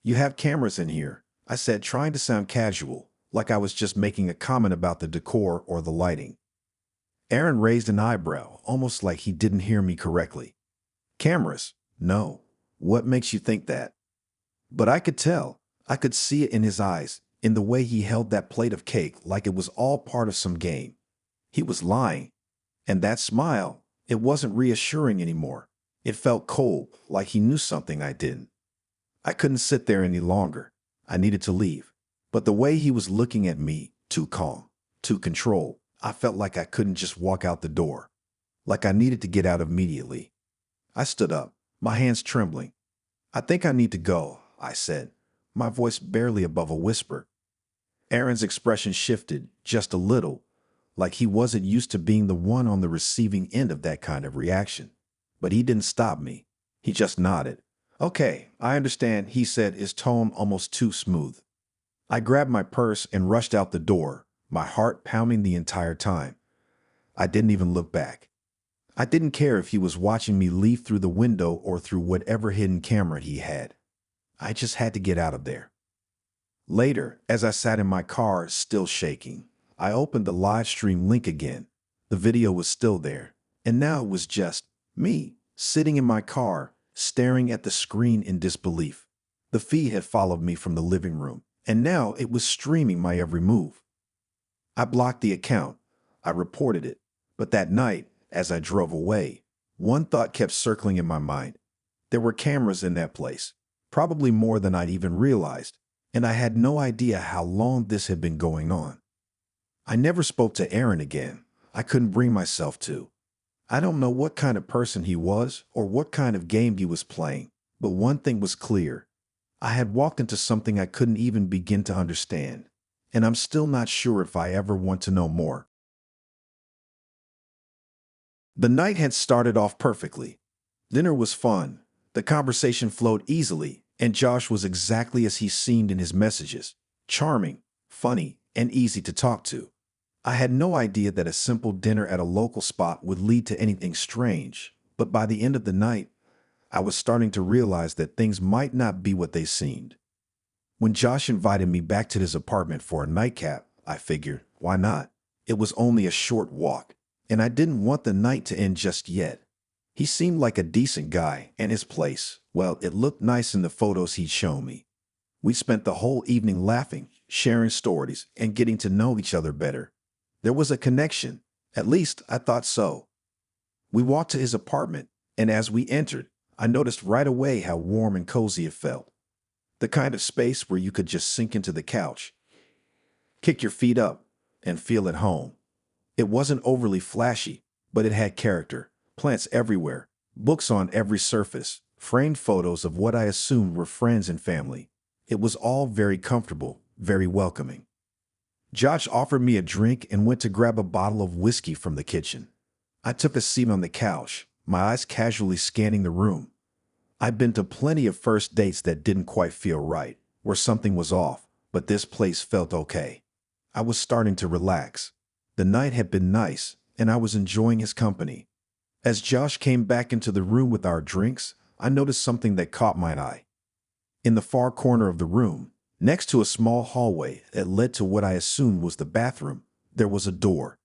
You have cameras in here, I said, trying to sound casual, like I was just making a comment about the decor or the lighting. Aaron raised an eyebrow, almost like he didn't hear me correctly. Cameras? No. What makes you think that? But I could tell. I could see it in his eyes, in the way he held that plate of cake like it was all part of some game. He was lying. And that smile, it wasn't reassuring anymore. It felt cold, like he knew something I didn't. I couldn't sit there any longer. I needed to leave. But the way he was looking at me, too calm, too controlled, I felt like I couldn't just walk out the door. Like I needed to get out immediately. I stood up, my hands trembling. I think I need to go, I said, my voice barely above a whisper. Aaron's expression shifted just a little, like he wasn't used to being the one on the receiving end of that kind of reaction. But he didn't stop me. He just nodded. Okay, I understand, he said, his tone almost too smooth. I grabbed my purse and rushed out the door, my heart pounding the entire time. I didn't even look back. I didn't care if he was watching me leave through the window or through whatever hidden camera he had. I just had to get out of there. Later, as I sat in my car, still shaking, I opened the live stream link again. The video was still there, and now it was just me, sitting in my car, staring at the screen in disbelief. The feed had followed me from the living room, and now it was streaming my every move. I blocked the account. I reported it. But that night, as I drove away, one thought kept circling in my mind. There were cameras in that place, probably more than I'd even realized, and I had no idea how long this had been going on. I never spoke to Aaron again. I couldn't bring myself to. I don't know what kind of person he was or what kind of game he was playing, but one thing was clear. I had walked into something I couldn't even begin to understand, and I'm still not sure if I ever want to know more. The night had started off perfectly. Dinner was fun. The conversation flowed easily, and Josh was exactly as he seemed in his messages. Charming, funny, and easy to talk to. I had no idea that a simple dinner at a local spot would lead to anything strange, but by the end of the night, I was starting to realize that things might not be what they seemed. When Josh invited me back to his apartment for a nightcap, I figured, why not? It was only a short walk, and I didn't want the night to end just yet. He seemed like a decent guy, and his place, well, it looked nice in the photos he'd shown me. We spent the whole evening laughing, sharing stories, and getting to know each other better. There was a connection. At least I thought so. We walked to his apartment, and as we entered, I noticed right away how warm and cozy it felt. The kind of space where you could just sink into the couch, kick your feet up, and feel at home. It wasn't overly flashy, but it had character. Plants everywhere, books on every surface, framed photos of what I assumed were friends and family. It was all very comfortable, very welcoming. Josh offered me a drink and went to grab a bottle of whiskey from the kitchen. I took a seat on the couch, my eyes casually scanning the room. I'd been to plenty of first dates that didn't quite feel right, where something was off, but this place felt okay. I was starting to relax. The night had been nice, and I was enjoying his company. As Josh came back into the room with our drinks, I noticed something that caught my eye. In the far corner of the room, next to a small hallway that led to what I assumed was the bathroom, there was a door.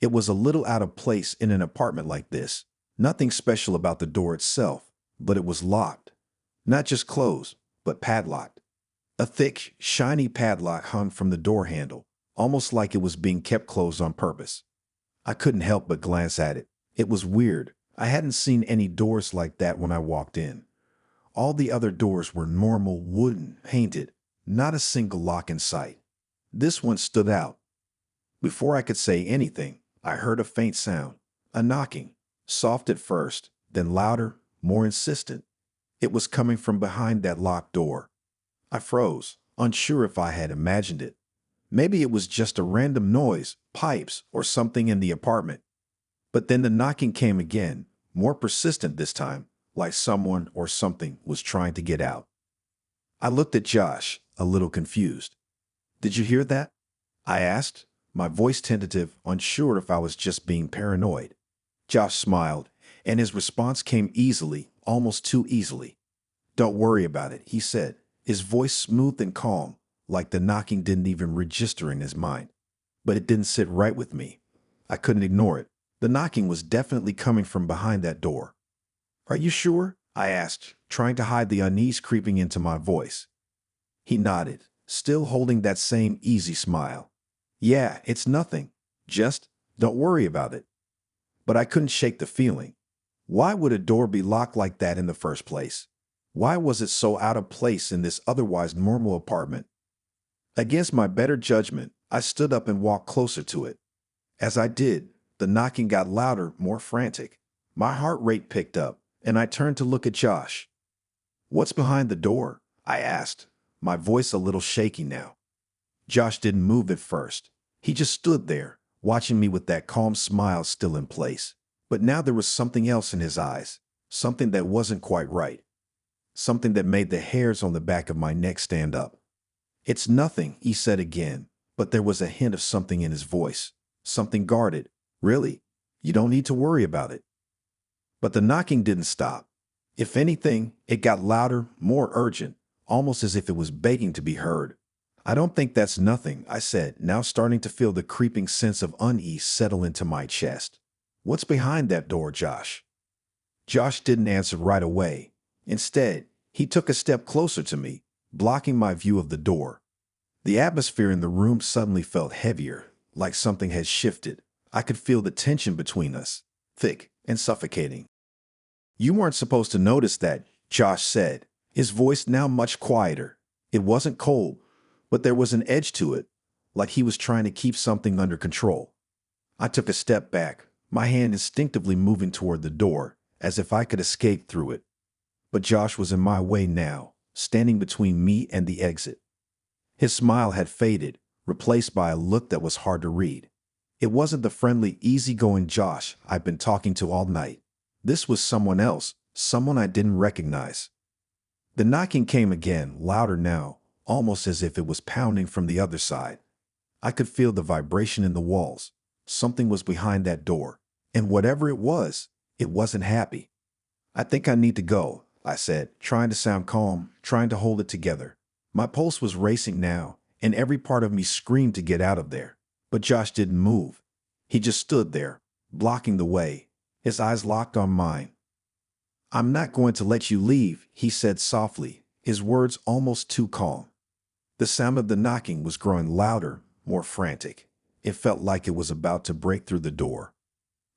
It was a little out of place in an apartment like this. Nothing special about the door itself, but it was locked. Not just closed, but padlocked. A thick, shiny padlock hung from the door handle, almost like it was being kept closed on purpose. I couldn't help but glance at it. It was weird. I hadn't seen any doors like that when I walked in. All the other doors were normal, wooden, painted, not a single lock in sight. This one stood out. Before I could say anything, I heard a faint sound, a knocking, soft at first, then louder, more insistent. It was coming from behind that locked door. I froze, unsure if I had imagined it. Maybe it was just a random noise, pipes, or something in the apartment. But then the knocking came again, more persistent this time, like someone or something was trying to get out. I looked at Josh, a little confused. "Did you hear that?" I asked, my voice tentative, unsure if I was just being paranoid. Josh smiled, and his response came easily, almost too easily. "Don't worry about it," he said, his voice smooth and calm, like the knocking didn't even register in his mind. But it didn't sit right with me. I couldn't ignore it. The knocking was definitely coming from behind that door. "Are you sure?" I asked, trying to hide the unease creeping into my voice. He nodded, still holding that same easy smile. "Yeah, it's nothing. Just don't worry about it." But I couldn't shake the feeling. Why would a door be locked like that in the first place? Why was it so out of place in this otherwise normal apartment? Against my better judgment, I stood up and walked closer to it. As I did, the knocking got louder, more frantic. My heart rate picked up, and I turned to look at Josh. "What's behind the door?" I asked, my voice a little shaky now. Josh didn't move at first. He just stood there, watching me with that calm smile still in place. But now there was something else in his eyes, something that wasn't quite right. Something that made the hairs on the back of my neck stand up. "It's nothing," he said again, but there was a hint of something in his voice, something guarded. "Really? You don't need to worry about it." But the knocking didn't stop. If anything, it got louder, more urgent, almost as if it was begging to be heard. "I don't think that's nothing," I said, now starting to feel the creeping sense of unease settle into my chest. "What's behind that door, Josh?" Josh didn't answer right away. Instead, he took a step closer to me, blocking my view of the door. The atmosphere in the room suddenly felt heavier, like something had shifted. I could feel the tension between us, thick and suffocating. "You weren't supposed to notice that," Josh said, his voice now much quieter. It wasn't cold, but there was an edge to it, like he was trying to keep something under control. I took a step back, my hand instinctively moving toward the door, as if I could escape through it. But Josh was in my way now, standing between me and the exit. His smile had faded, replaced by a look that was hard to read. It wasn't the friendly, easygoing Josh I'd been talking to all night. This was someone else, someone I didn't recognize. The knocking came again, louder now, almost as if it was pounding from the other side. I could feel the vibration in the walls. Something was behind that door, and whatever it wasn't happy. "I think I need to go," I said, trying to sound calm, trying to hold it together. My pulse was racing now, and every part of me screamed to get out of there. But Josh didn't move. He just stood there, blocking the way, his eyes locked on mine, I'm not going to let you leave, he said softly, his words almost too calm. The sound of the knocking was growing louder, more frantic. It felt like it was about to break through the door.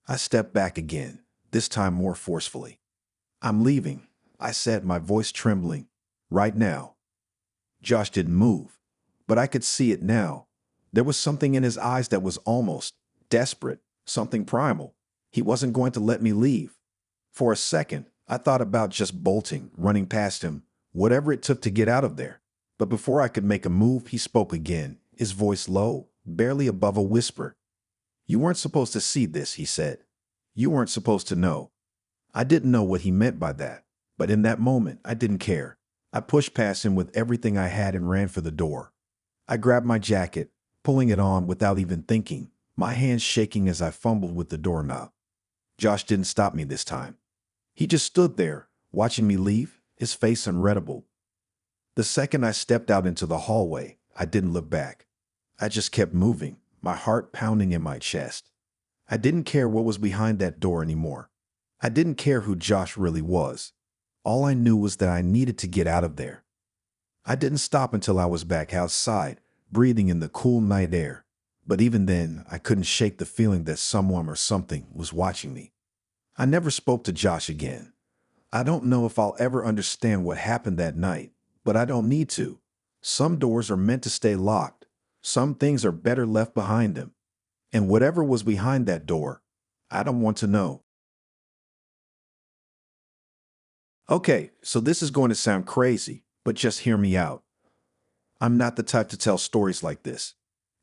I stepped back again, this time more forcefully. I'm leaving, I said, my voice trembling. Right now. Josh didn't move, but I could see it now. There was something in his eyes that was almost desperate, something primal. He wasn't going to let me leave. For a second, I thought about just bolting, running past him, whatever it took to get out of there. But before I could make a move, he spoke again, his voice low, barely above a whisper. You weren't supposed to see this, he said. You weren't supposed to know. I didn't know what he meant by that, but in that moment, I didn't care. I pushed past him with everything I had and ran for the door. I grabbed my jacket, pulling it on without even thinking, my hands shaking as I fumbled with the doorknob. Josh didn't stop me this time. He just stood there, watching me leave, his face unreadable. The second I stepped out into the hallway, I didn't look back. I just kept moving, my heart pounding in my chest. I didn't care what was behind that door anymore. I didn't care who Josh really was. All I knew was that I needed to get out of there. I didn't stop until I was back outside, breathing in the cool night air. But even then, I couldn't shake the feeling that someone or something was watching me. I never spoke to Josh again. I don't know if I'll ever understand what happened that night, but I don't need to. Some doors are meant to stay locked. Some things are better left behind them. And whatever was behind that door, I don't want to know. Okay, so this is going to sound crazy, but just hear me out. I'm not the type to tell stories like this.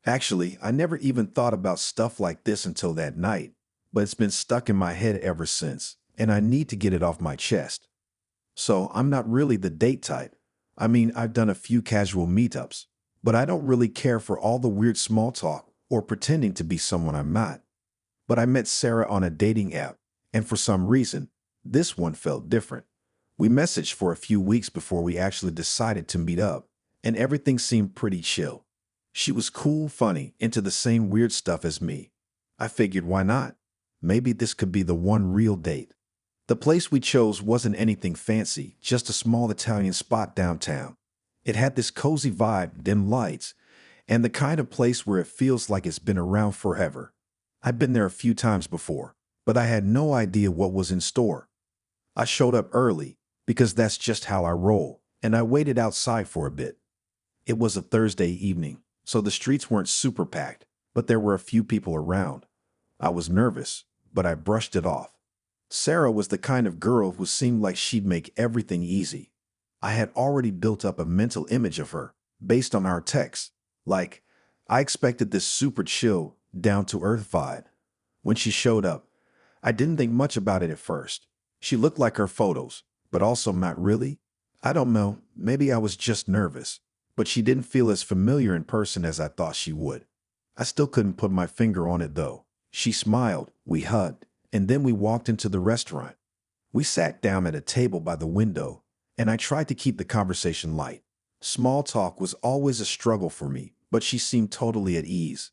Actually, I never even thought about stuff like this until that night, but it's been stuck in my head ever since, and I need to get it off my chest. So I'm not really the date type. I mean, I've done a few casual meetups, but I don't really care for all the weird small talk or pretending to be someone I'm not. But I met Sarah on a dating app, and for some reason, this one felt different. We messaged for a few weeks before we actually decided to meet up, and everything seemed pretty chill. She was cool, funny, into the same weird stuff as me. I figured, why not? Maybe this could be the one real date. The place we chose wasn't anything fancy, just a small Italian spot downtown. It had this cozy vibe, dim lights, and the kind of place where it feels like it's been around forever. I'd been there a few times before, but I had no idea what was in store. I showed up early, because that's just how I roll, and I waited outside for a bit. It was a Thursday evening, so the streets weren't super packed, but there were a few people around. I was nervous, but I brushed it off. Sarah was the kind of girl who seemed like she'd make everything easy. I had already built up a mental image of her, based on our texts. Like, I expected this super chill, down-to-earth vibe. When she showed up, I didn't think much about it at first. She looked like her photos, but also not really. I don't know, maybe I was just nervous, but she didn't feel as familiar in person as I thought she would. I still couldn't put my finger on it though. She smiled, we hugged, and then we walked into the restaurant. We sat down at a table by the window, and I tried to keep the conversation light. Small talk was always a struggle for me, but she seemed totally at ease.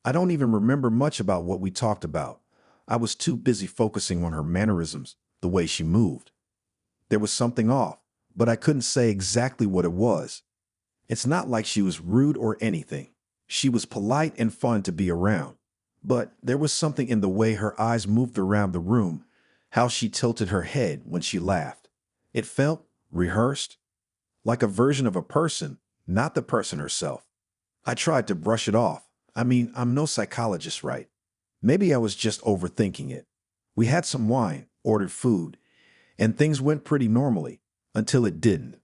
I don't even remember much about what we talked about. I was too busy focusing on her mannerisms, the way she moved. There was something off, but I couldn't say exactly what it was. It's not like she was rude or anything. She was polite and fun to be around. But there was something in the way her eyes moved around the room, how she tilted her head when she laughed. It felt rehearsed, like a version of a person, not the person herself. I tried to brush it off. I mean, I'm no psychologist, right? Maybe I was just overthinking it. We had some wine, ordered food, and things went pretty normally, until it didn't.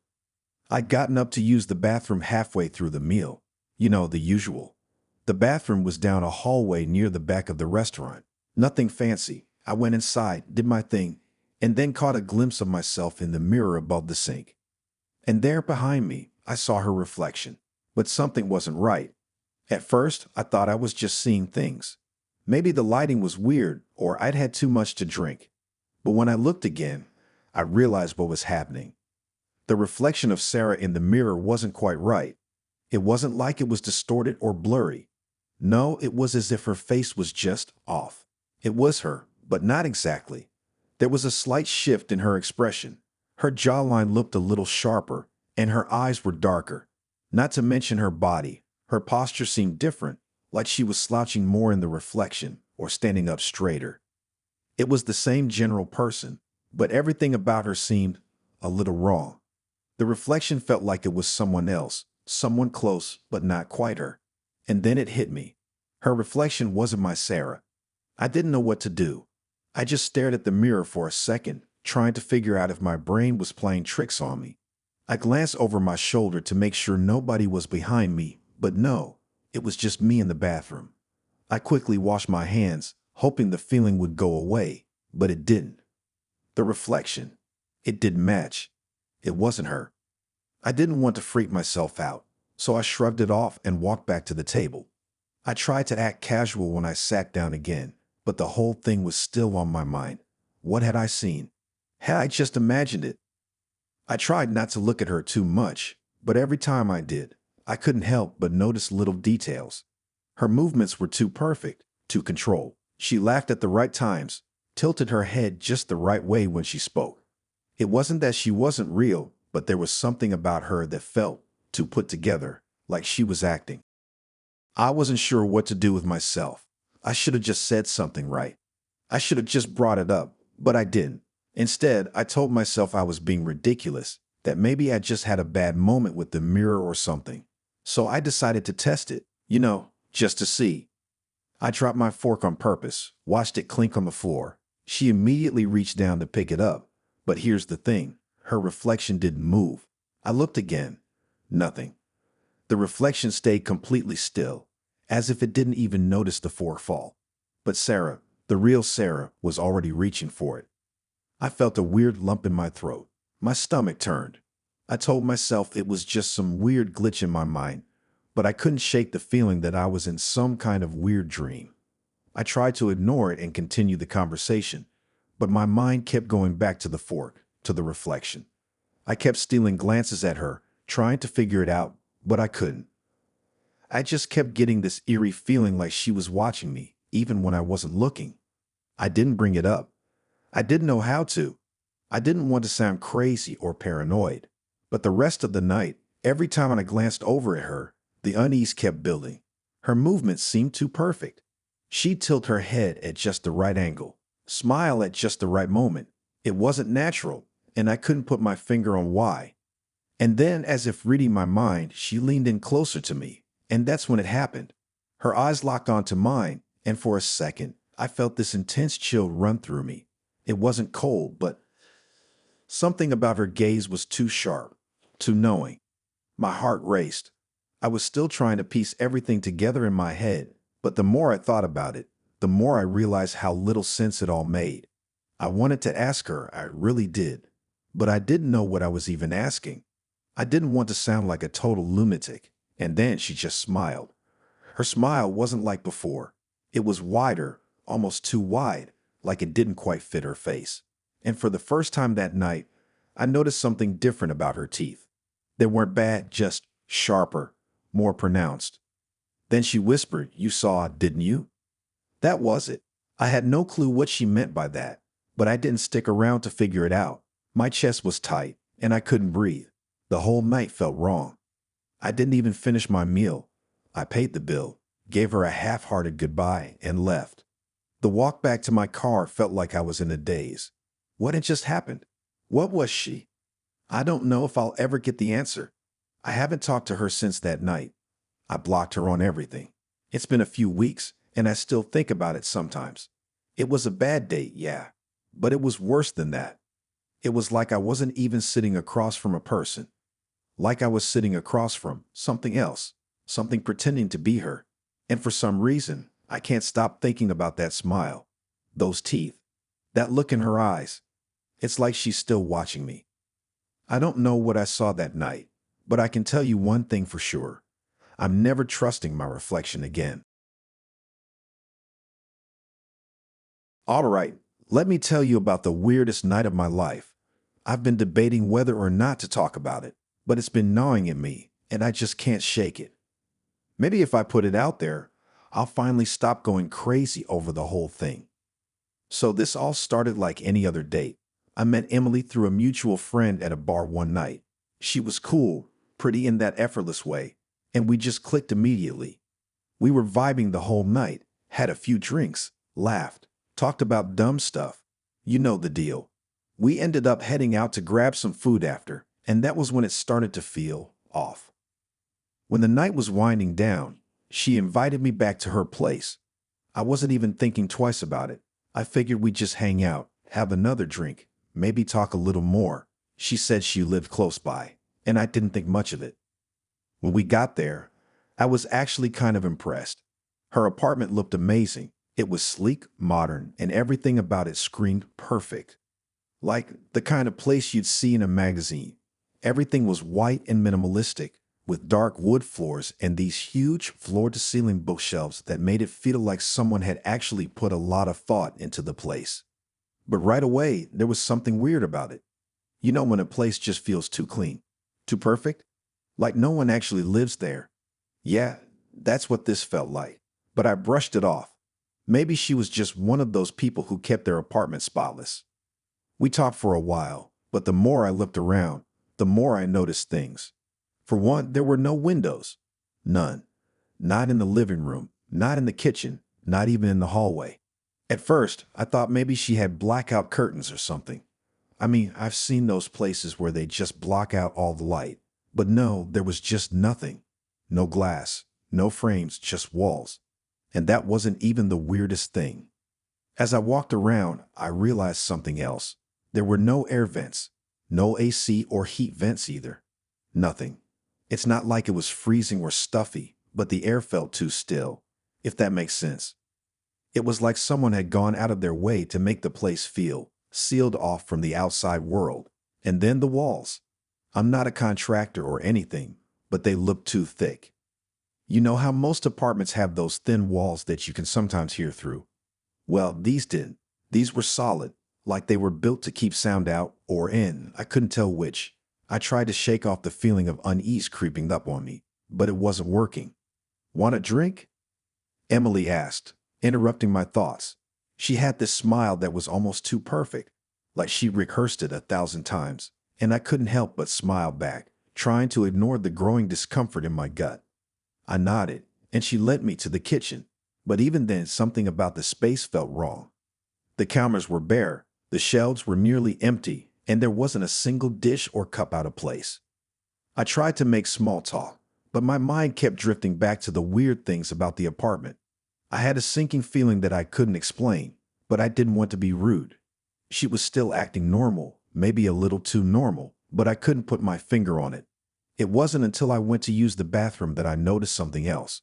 I'd gotten up to use the bathroom halfway through the meal. You know, the usual. The bathroom was down a hallway near the back of the restaurant. Nothing fancy. I went inside, did my thing, and then caught a glimpse of myself in the mirror above the sink. And there behind me, I saw her reflection. But something wasn't right. At first, I thought I was just seeing things. Maybe the lighting was weird, or I'd had too much to drink. But when I looked again, I realized what was happening. The reflection of Sarah in the mirror wasn't quite right. It wasn't like it was distorted or blurry. No, it was as if her face was just off. It was her, but not exactly. There was a slight shift in her expression. Her jawline looked a little sharper, and her eyes were darker. Not to mention her body. Her posture seemed different, like she was slouching more in the reflection or standing up straighter. It was the same general person, but everything about her seemed a little wrong. The reflection felt like it was someone else, someone close, but not quite her. And then it hit me. Her reflection wasn't my Sarah. I didn't know what to do. I just stared at the mirror for a second, trying to figure out if my brain was playing tricks on me. I glanced over my shoulder to make sure nobody was behind me, but no, it was just me in the bathroom. I quickly washed my hands, hoping the feeling would go away, but it didn't. The reflection, it didn't match. It wasn't her. I didn't want to freak myself out, so I shrugged it off and walked back to the table. I tried to act casual when I sat down again, but the whole thing was still on my mind. What had I seen? Had I just imagined it? I tried not to look at her too much, but every time I did, I couldn't help but notice little details. Her movements were too perfect, too controlled. She laughed at the right times, tilted her head just the right way when she spoke. It wasn't that she wasn't real, but there was something about her that felt too put together, like she was acting. I wasn't sure what to do with myself. I should have just said something, right? I should have just brought it up, but I didn't. Instead, I told myself I was being ridiculous, that maybe I just had a bad moment with the mirror or something. So I decided to test it, just to see. I dropped my fork on purpose, watched it clink on the floor. She immediately reached down to pick it up. But here's the thing, her reflection didn't move. I looked again. Nothing. The reflection stayed completely still, as if it didn't even notice the fork fall. But Sarah, the real Sarah, was already reaching for it. I felt a weird lump in my throat. My stomach turned. I told myself it was just some weird glitch in my mind, but I couldn't shake the feeling that I was in some kind of weird dream. I tried to ignore it and continue the conversation, but my mind kept going back to the fork, to the reflection. I kept stealing glances at her, trying to figure it out, but I couldn't. I just kept getting this eerie feeling like she was watching me, even when I wasn't looking. I didn't bring it up. I didn't know how to. I didn't want to sound crazy or paranoid. But the rest of the night, every time I glanced over at her, the unease kept building. Her movements seemed too perfect. She'd tilt her head at just the right angle, smile at just the right moment. It wasn't natural, and I couldn't put my finger on why. And then, as if reading my mind, she leaned in closer to me, and that's when it happened. Her eyes locked onto mine, and for a second, I felt this intense chill run through me. It wasn't cold, but something about her gaze was too sharp, too knowing. My heart raced. I was still trying to piece everything together in my head, but the more I thought about it, the more I realized how little sense it all made. I wanted to ask her, I really did, but I didn't know what I was even asking. I didn't want to sound like a total lunatic, and then she just smiled. Her smile wasn't like before. It was wider, almost too wide, like it didn't quite fit her face. And for the first time that night, I noticed something different about her teeth. They weren't bad, just sharper, more pronounced. Then she whispered, "You saw, didn't you?" That was it. I had no clue what she meant by that, but I didn't stick around to figure it out. My chest was tight, and I couldn't breathe. The whole night felt wrong. I didn't even finish my meal. I paid the bill, gave her a half-hearted goodbye, and left. The walk back to my car felt like I was in a daze. What had just happened? What was she? I don't know if I'll ever get the answer. I haven't talked to her since that night. I blocked her on everything. It's been a few weeks, and I still think about it sometimes. It was a bad date, yeah, but it was worse than that. It was like I wasn't even sitting across from a person. Like I was sitting across from something else, something pretending to be her. And for some reason, I can't stop thinking about that smile, those teeth, that look in her eyes. It's like she's still watching me. I don't know what I saw that night, but I can tell you one thing for sure. I'm never trusting my reflection again. All right, let me tell you about the weirdest night of my life. I've been debating whether or not to talk about it, but it's been gnawing at me, and I just can't shake it. Maybe if I put it out there, I'll finally stop going crazy over the whole thing. So this all started like any other date. I met Emily through a mutual friend at a bar one night. She was cool, pretty in that effortless way, and we just clicked immediately. We were vibing the whole night, had a few drinks, laughed, talked about dumb stuff. You know the deal. We ended up heading out to grab some food after, and that was when it started to feel off. When the night was winding down, she invited me back to her place. I wasn't even thinking twice about it. I figured we'd just hang out, have another drink, maybe talk a little more. She said she lived close by, and I didn't think much of it. When we got there, I was actually kind of impressed. Her apartment looked amazing. It was sleek, modern, and everything about it screamed perfect. Like the kind of place you'd see in a magazine. Everything was white and minimalistic, with dark wood floors and these huge floor-to-ceiling bookshelves that made it feel like someone had actually put a lot of thought into the place. But right away, there was something weird about it. You know when a place just feels too clean, too perfect? Like no one actually lives there. Yeah, that's what this felt like. But I brushed it off. Maybe she was just one of those people who kept their apartment spotless. We talked for a while, but the more I looked around, the more I noticed things. For one, there were no windows. None. Not in the living room, not in the kitchen, not even in the hallway. At first, I thought maybe she had blackout curtains or something. I mean, I've seen those places where they just block out all the light. But no, there was just nothing. No glass, no frames, just walls. And that wasn't even the weirdest thing. As I walked around, I realized something else. There were no air vents, no AC or heat vents either. Nothing. It's not like it was freezing or stuffy, but the air felt too still, if that makes sense. It was like someone had gone out of their way to make the place feel sealed off from the outside world. And then the walls. I'm not a contractor or anything, but they looked too thick. You know how most apartments have those thin walls that you can sometimes hear through? Well, these didn't. These were solid, like they were built to keep sound out or in. I couldn't tell which. I tried to shake off the feeling of unease creeping up on me, but it wasn't working. Want a drink? Emily asked, interrupting my thoughts. She had this smile that was almost too perfect, like she rehearsed it 1,000 times, and I couldn't help but smile back, trying to ignore the growing discomfort in my gut. I nodded, and she led me to the kitchen, but even then something about the space felt wrong. The counters were bare, the shelves were nearly empty, and there wasn't a single dish or cup out of place. I tried to make small talk, but my mind kept drifting back to the weird things about the apartment. I had a sinking feeling that I couldn't explain, but I didn't want to be rude. She was still acting normal, maybe a little too normal, but I couldn't put my finger on it. It wasn't until I went to use the bathroom that I noticed something else.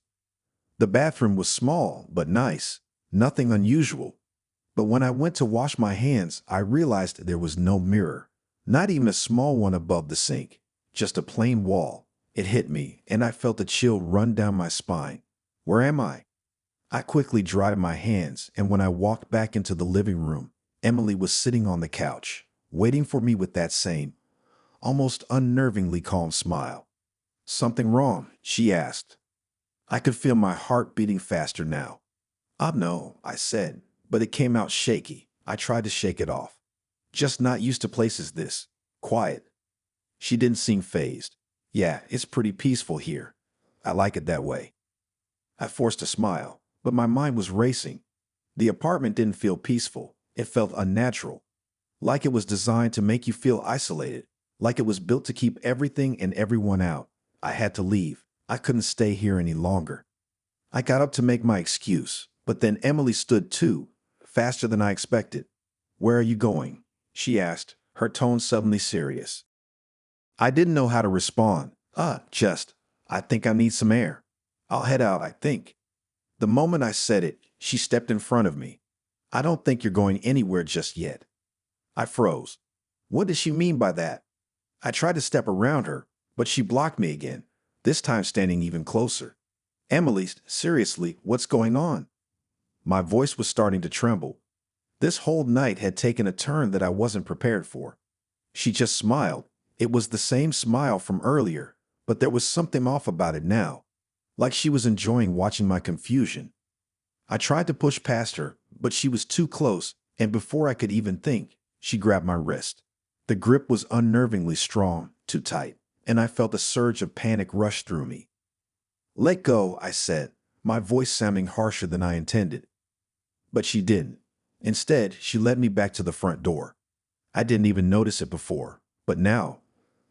The bathroom was small, but nice, nothing unusual. But when I went to wash my hands, I realized there was no mirror, not even a small one above the sink, just a plain wall. It hit me, and I felt a chill run down my spine. Where am I? I quickly dried my hands, and when I walked back into the living room, Emily was sitting on the couch, waiting for me with that same, almost unnervingly calm smile. Something wrong? She asked. I could feel my heart beating faster now. No, I said, but it came out shaky. I tried to shake it off. Just not used to places this quiet. She didn't seem fazed. Yeah, it's pretty peaceful here. I like it that way. I forced a smile, but my mind was racing. The apartment didn't feel peaceful. It felt unnatural. Like it was designed to make you feel isolated. Like it was built to keep everything and everyone out. I had to leave. I couldn't stay here any longer. I got up to make my excuse, but then Emily stood too, faster than I expected. Where are you going? She asked, her tone suddenly serious. I didn't know how to respond. I think I need some air. I'll head out, I think. The moment I said it, she stepped in front of me. I don't think you're going anywhere just yet. I froze. What does she mean by that? I tried to step around her, but she blocked me again, this time standing even closer. Emily, seriously, what's going on? My voice was starting to tremble. This whole night had taken a turn that I wasn't prepared for. She just smiled. It was the same smile from earlier, but there was something off about it now, like she was enjoying watching my confusion. I tried to push past her, but she was too close, and before I could even think, she grabbed my wrist. The grip was unnervingly strong, too tight, and I felt a surge of panic rush through me. "Let go," I said, my voice sounding harsher than I intended. But she didn't. Instead, she led me back to the front door. I didn't even notice it before, but now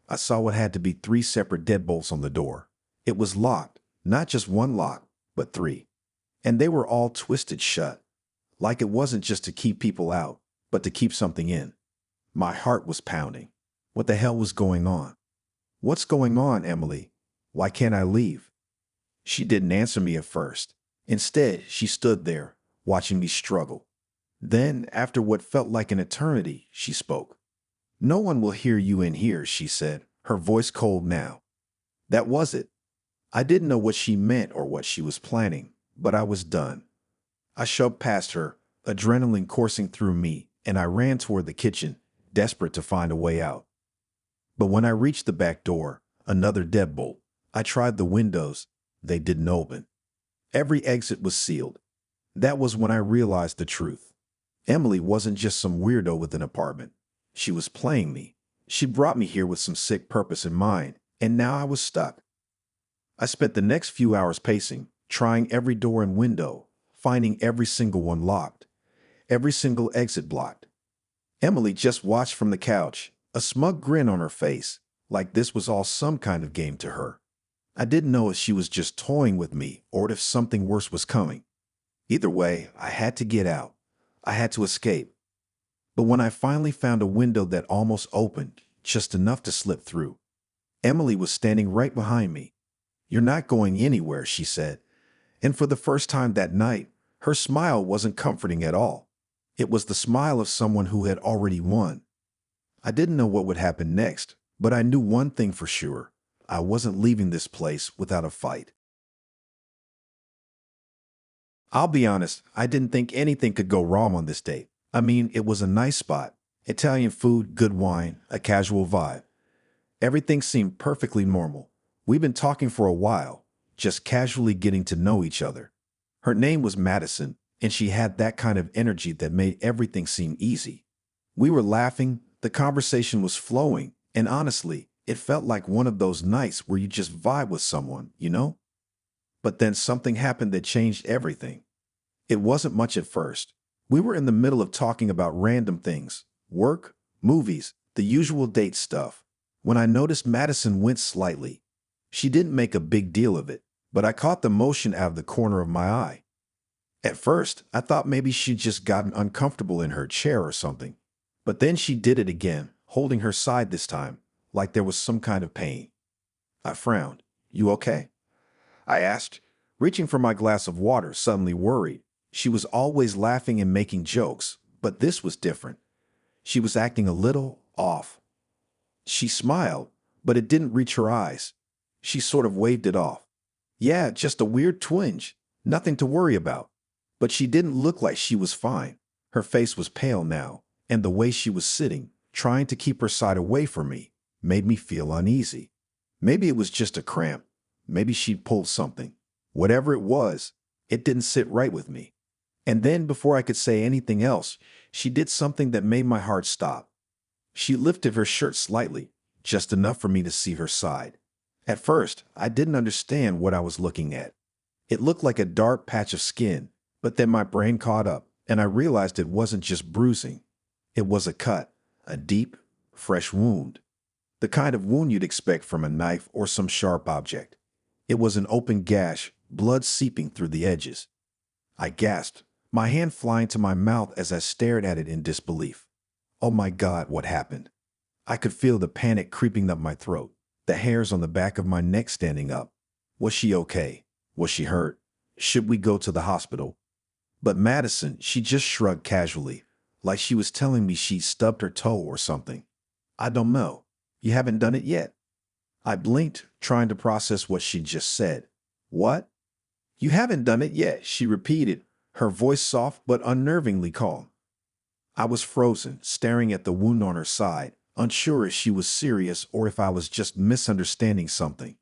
I saw what had to be 3 separate deadbolts on the door. It was locked, not just one lock, but 3. And they were all twisted shut, like it wasn't just to keep people out, but to keep something in. My heart was pounding. What the hell was going on? "What's going on, Emily? Why can't I leave?" She didn't answer me at first. Instead, she stood there, watching me struggle. Then, after what felt like an eternity, she spoke. "No one will hear you in here," she said, her voice cold now. That was it. I didn't know what she meant or what she was planning, but I was done. I shoved past her, adrenaline coursing through me, and I ran toward the kitchen, desperate to find a way out. But when I reached the back door, another deadbolt, I tried the windows. They didn't open. Every exit was sealed. That was when I realized the truth. Emily wasn't just some weirdo with an apartment. She was playing me. She brought me here with some sick purpose in mind, and now I was stuck. I spent the next few hours pacing, trying every door and window, finding every single one locked, every single exit blocked. Emily just watched from the couch, a smug grin on her face, like this was all some kind of game to her. I didn't know if she was just toying with me or if something worse was coming. Either way, I had to get out. I had to escape. But when I finally found a window that almost opened, just enough to slip through, Emily was standing right behind me. "You're not going anywhere," she said. And for the first time that night, her smile wasn't comforting at all. It was the smile of someone who had already won. I didn't know what would happen next, but I knew one thing for sure. I wasn't leaving this place without a fight. I'll be honest, I didn't think anything could go wrong on this date. I mean, it was a nice spot. Italian food, good wine, a casual vibe. Everything seemed perfectly normal. We'd been talking for a while, just casually getting to know each other. Her name was Madison, and she had that kind of energy that made everything seem easy. We were laughing, the conversation was flowing, and honestly, it felt like one of those nights where you just vibe with someone, you know? But then something happened that changed everything. It wasn't much at first. We were in the middle of talking about random things, work, movies, the usual date stuff, when I noticed Madison wince slightly. She didn't make a big deal of it, but I caught the motion out of the corner of my eye. At first, I thought maybe she'd just gotten uncomfortable in her chair or something. But then she did it again, holding her side this time, like there was some kind of pain. I frowned. "You okay?" I asked, reaching for my glass of water, suddenly worried. She was always laughing and making jokes, but this was different. She was acting a little off. She smiled, but it didn't reach her eyes. She sort of waved it off. "Yeah, just a weird twinge. Nothing to worry about." But she didn't look like she was fine. Her face was pale now, and the way she was sitting, trying to keep her side away from me, made me feel uneasy. Maybe it was just a cramp. Maybe she'd pulled something. Whatever it was, it didn't sit right with me. And then, before I could say anything else, she did something that made my heart stop. She lifted her shirt slightly, just enough for me to see her side. At first, I didn't understand what I was looking at. It looked like a dark patch of skin, but then my brain caught up, and I realized it wasn't just bruising. It was a cut, a deep, fresh wound. The kind of wound you'd expect from a knife or some sharp object. It was an open gash, blood seeping through the edges. I gasped, my hand flying to my mouth as I stared at it in disbelief. Oh my God, what happened? I could feel the panic creeping up my throat, the hairs on the back of my neck standing up. Was she okay? Was she hurt? Should we go to the hospital? But Madison, she just shrugged casually, like she was telling me she stubbed her toe or something. "I don't know. You haven't done it yet." I blinked, trying to process what she'd just said. "What?" "You haven't done it yet," she repeated, her voice soft but unnervingly calm. I was frozen, staring at the wound on her side, unsure if she was serious or if I was just misunderstanding something.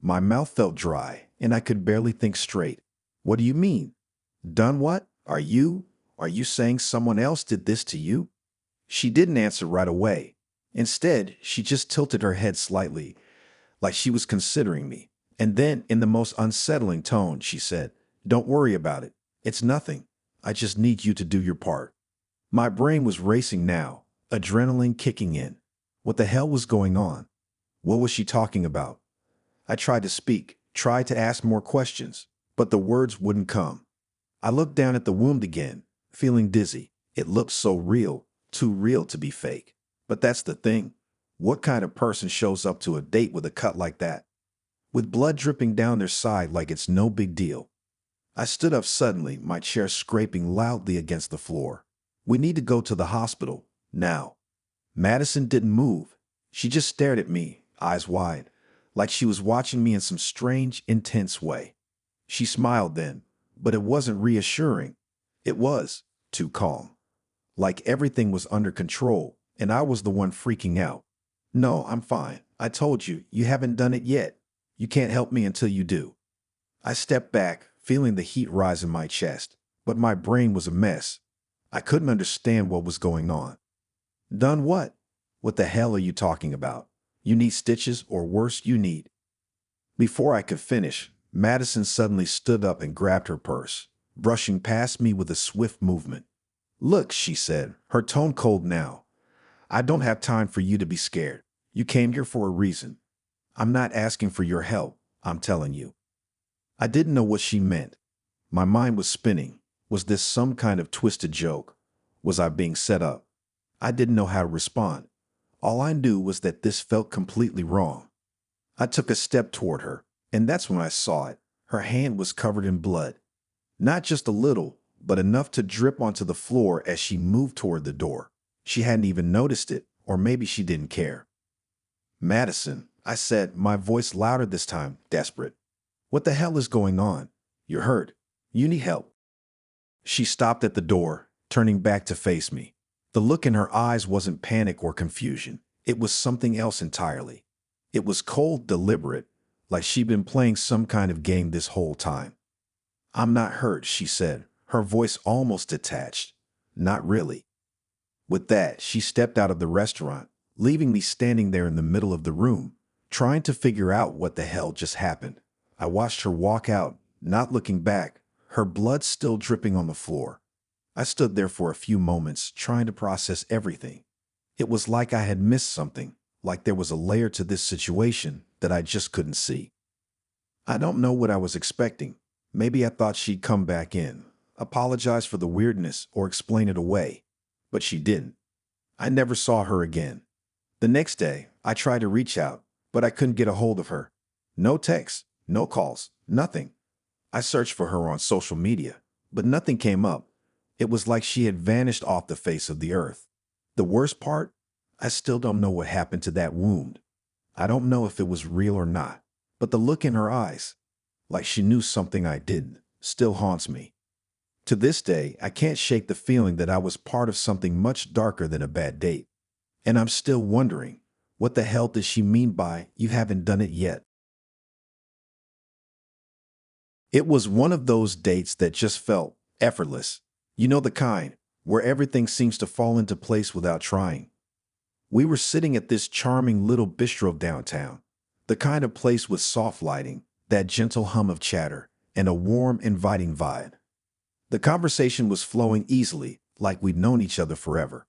My mouth felt dry, and I could barely think straight. "What do you mean?" "Done what? Are you? Are you saying someone else did this to you? She didn't answer right away. Instead, she just tilted her head slightly, like she was considering me. And then, in the most unsettling tone, she said, "Don't worry about it. It's nothing. I just need you to do your part." My brain was racing now, adrenaline kicking in. What the hell was going on? What was she talking about? I tried to speak, tried to ask more questions, but the words wouldn't come. I looked down at the wound again, feeling dizzy. It looked so real, too real to be fake. But that's the thing. What kind of person shows up to a date with a cut like that? With blood dripping down their side like it's no big deal. I stood up suddenly, my chair scraping loudly against the floor. "We need to go to the hospital, now." Madison didn't move. She just stared at me, eyes wide, like she was watching me in some strange, intense way. She smiled then, but it wasn't reassuring. It was too calm. Like everything was under control, and I was the one freaking out. "No, I'm fine. I told you, you haven't done it yet. You can't help me until you do." I stepped back, feeling the heat rise in my chest, but my brain was a mess. I couldn't understand what was going on. "Done what? What the hell are you talking about? You need stitches, or worse, you need—" Before I could finish, Madison suddenly stood up and grabbed her purse, brushing past me with a swift movement. "Look," she said, her tone cold now. "I don't have time for you to be scared. You came here for a reason. I'm not asking for your help, I'm telling you." I didn't know what she meant. My mind was spinning. Was this some kind of twisted joke? Was I being set up? I didn't know how to respond. All I knew was that this felt completely wrong. I took a step toward her, and that's when I saw it. Her hand was covered in blood. Not just a little, but enough to drip onto the floor as she moved toward the door. She hadn't even noticed it, or maybe she didn't care. "Madison," I said, my voice louder this time, desperate. "What the hell is going on? You're hurt. You need help." She stopped at the door, turning back to face me. The look in her eyes wasn't panic or confusion. It was something else entirely. It was cold, deliberate, like she'd been playing some kind of game this whole time. "I'm not hurt," she said, her voice almost detached. "Not really." With that, she stepped out of the restaurant, leaving me standing there in the middle of the room, trying to figure out what the hell just happened. I watched her walk out, not looking back, her blood still dripping on the floor. I stood there for a few moments, trying to process everything. It was like I had missed something, like there was a layer to this situation that I just couldn't see. I don't know what I was expecting. Maybe I thought she'd come back in, apologize for the weirdness, or explain it away. But she didn't. I never saw her again. The next day, I tried to reach out, but I couldn't get a hold of her. No texts, no calls, nothing. I searched for her on social media, but nothing came up. It was like she had vanished off the face of the earth. The worst part? I still don't know what happened to that wound. I don't know if it was real or not, but the look in her eyes, like she knew something I didn't, still haunts me. To this day, I can't shake the feeling that I was part of something much darker than a bad date. And I'm still wondering, what the hell does she mean by "you haven't done it yet"? It was one of those dates that just felt effortless. You know the kind, where everything seems to fall into place without trying. We were sitting at this charming little bistro downtown, the kind of place with soft lighting, that gentle hum of chatter, and a warm, inviting vibe. The conversation was flowing easily, like we'd known each other forever.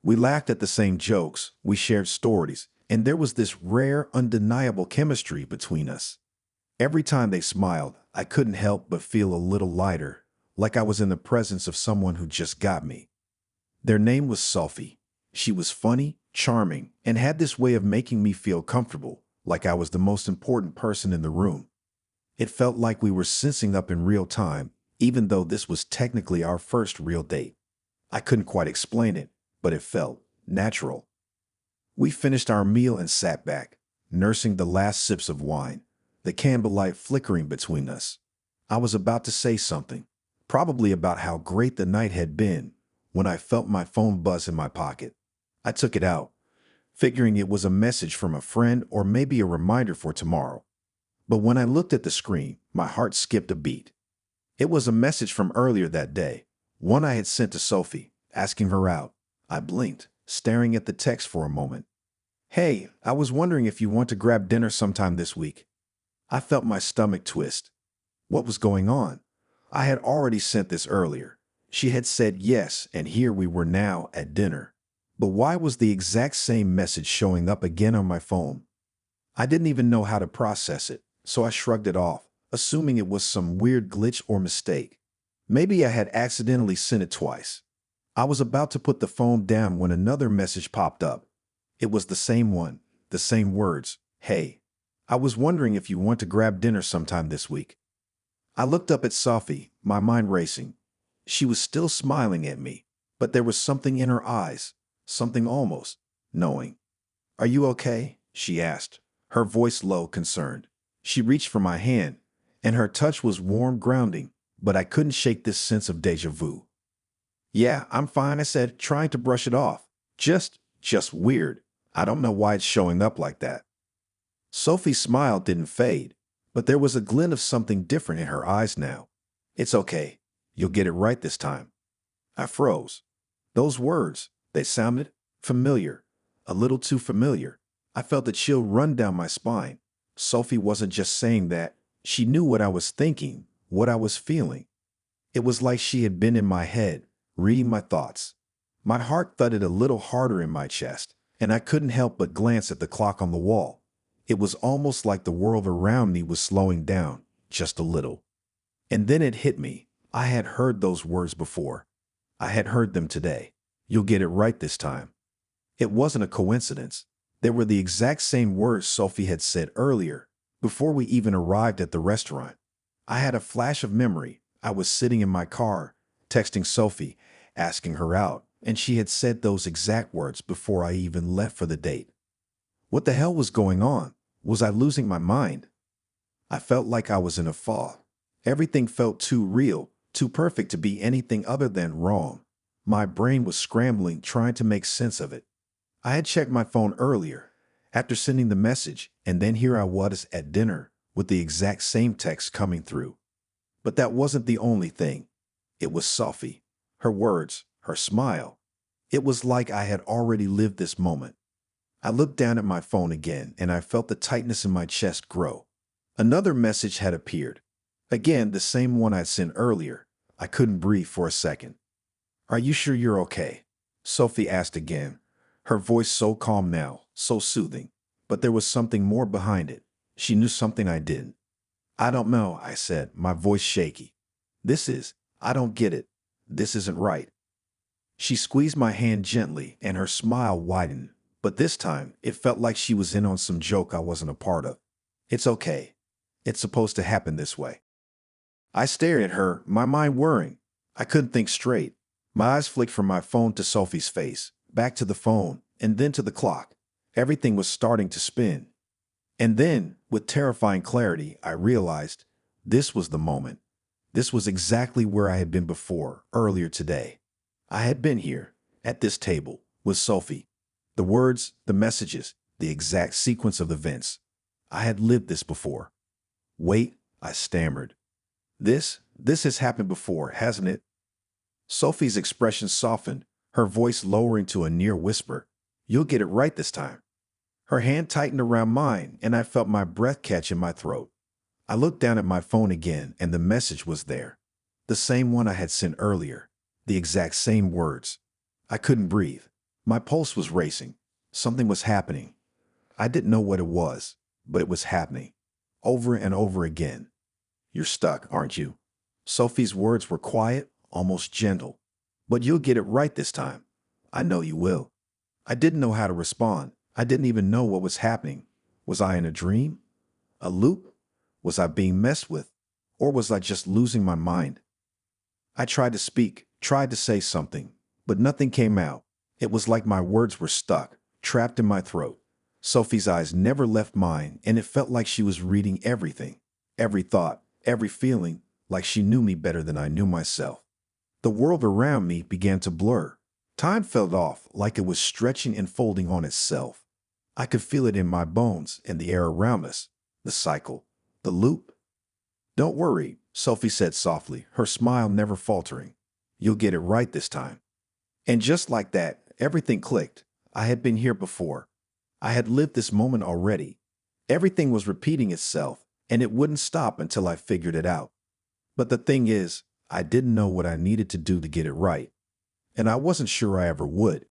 We laughed at the same jokes, we shared stories, and there was this rare, undeniable chemistry between us. Every time they smiled, I couldn't help but feel a little lighter, like I was in the presence of someone who just got me. Their name was Sophie. She was funny, charming, and had this way of making me feel comfortable, like I was the most important person in the room. It felt like we were sensing up in real time, even though this was technically our first real date. I couldn't quite explain it, but it felt natural. We finished our meal and sat back, nursing the last sips of wine, the candlelight flickering between us. I was about to say something, probably about how great the night had been, when I felt my phone buzz in my pocket. I took it out, figuring it was a message from a friend or maybe a reminder for tomorrow. But when I looked at the screen, my heart skipped a beat. It was a message from earlier that day, One I had sent to Sophie, asking her out. I blinked, staring at the text for a moment. Hey, I was wondering if you want to grab dinner sometime this week. I felt my stomach twist. What was going on? I had already sent this earlier. She had said yes, and here we were now at dinner. But why was the exact same message showing up again on my phone? I didn't even know how to process it, so I shrugged it off, assuming it was some weird glitch or mistake. Maybe I had accidentally sent it twice. I was about to put the phone down when another message popped up. It was the same one, the same words. Hey, I was wondering if you want to grab dinner sometime this week. I looked up at Sophie, my mind racing. She was still smiling at me, but there was something in her eyes, something almost knowing. Are you okay? She asked, her voice low, concerned. She reached for my hand, and her touch was warm, grounding, but I couldn't shake this sense of déjà vu. Yeah, I'm fine, I said, trying to brush it off. Just weird. I don't know why it's showing up like that. Sophie's smile didn't fade, but there was a glint of something different in her eyes now. It's okay. You'll get it right this time. I froze. Those words, they sounded familiar, a little too familiar. I felt a chill run down my spine. Sophie wasn't just saying that. She knew what I was thinking, what I was feeling. It was like she had been in my head, reading my thoughts. My heart thudded a little harder in my chest, and I couldn't help but glance at the clock on the wall. It was almost like the world around me was slowing down, just a little. And then it hit me. I had heard those words before. I had heard them today. You'll get it right this time. It wasn't a coincidence. They were the exact same words Sophie had said earlier, before we even arrived at the restaurant. I had a flash of memory. I was sitting in my car, texting Sophie, asking her out, and she had said those exact words before I even left for the date. What the hell was going on? Was I losing my mind? I felt like I was in a fog. Everything felt too real, too perfect to be anything other than wrong. My brain was scrambling, trying to make sense of it. I had checked my phone earlier, after sending the message, and then here I was at dinner, with the exact same text coming through. But that wasn't the only thing. It was Sophie. Her words, her smile. It was like I had already lived this moment. I looked down at my phone again, and I felt the tightness in my chest grow. Another message had appeared. Again, the same one I'd sent earlier. I couldn't breathe for a second. Are you sure you're okay? Sophie asked again, her voice so calm now, so soothing. But there was something more behind it. She knew something I didn't. I don't know, I said, my voice shaky. I don't get it. This isn't right. She squeezed my hand gently, and her smile widened. But this time, it felt like she was in on some joke I wasn't a part of. It's okay. It's supposed to happen this way. I stared at her, my mind whirring. I couldn't think straight. My eyes flicked from my phone to Sophie's face, back to the phone, and then to the clock. Everything was starting to spin. And then, with terrifying clarity, I realized this was the moment. This was exactly where I had been before, earlier today. I had been here, at this table, with Sophie. The words, the messages, the exact sequence of events. I had lived this before. Wait, I stammered. This has happened before, hasn't it? Sophie's expression softened, her voice lowering to a near whisper. You'll get it right this time. Her hand tightened around mine, and I felt my breath catch in my throat. I looked down at my phone again, and the message was there. The same one I had sent earlier. The exact same words. I couldn't breathe. My pulse was racing. Something was happening. I didn't know what it was, but it was happening. Over and over again. You're stuck, aren't you? Sophie's words were quiet, almost gentle. But you'll get it right this time. I know you will. I didn't know how to respond. I didn't even know what was happening. Was I in a dream? A loop? Was I being messed with? Or was I just losing my mind? I tried to speak, tried to say something, but nothing came out. It was like my words were stuck, trapped in my throat. Sophie's eyes never left mine, and it felt like she was reading everything, every thought, every feeling, like she knew me better than I knew myself. The world around me began to blur. Time felt off, like it was stretching and folding on itself. I could feel it in my bones and the air around us, the cycle, the loop. Don't worry, Sophie said softly, her smile never faltering. You'll get it right this time. And just like that, everything clicked. I had been here before. I had lived this moment already. Everything was repeating itself, and it wouldn't stop until I figured it out. But the thing is, I didn't know what I needed to do to get it right. And I wasn't sure I ever would.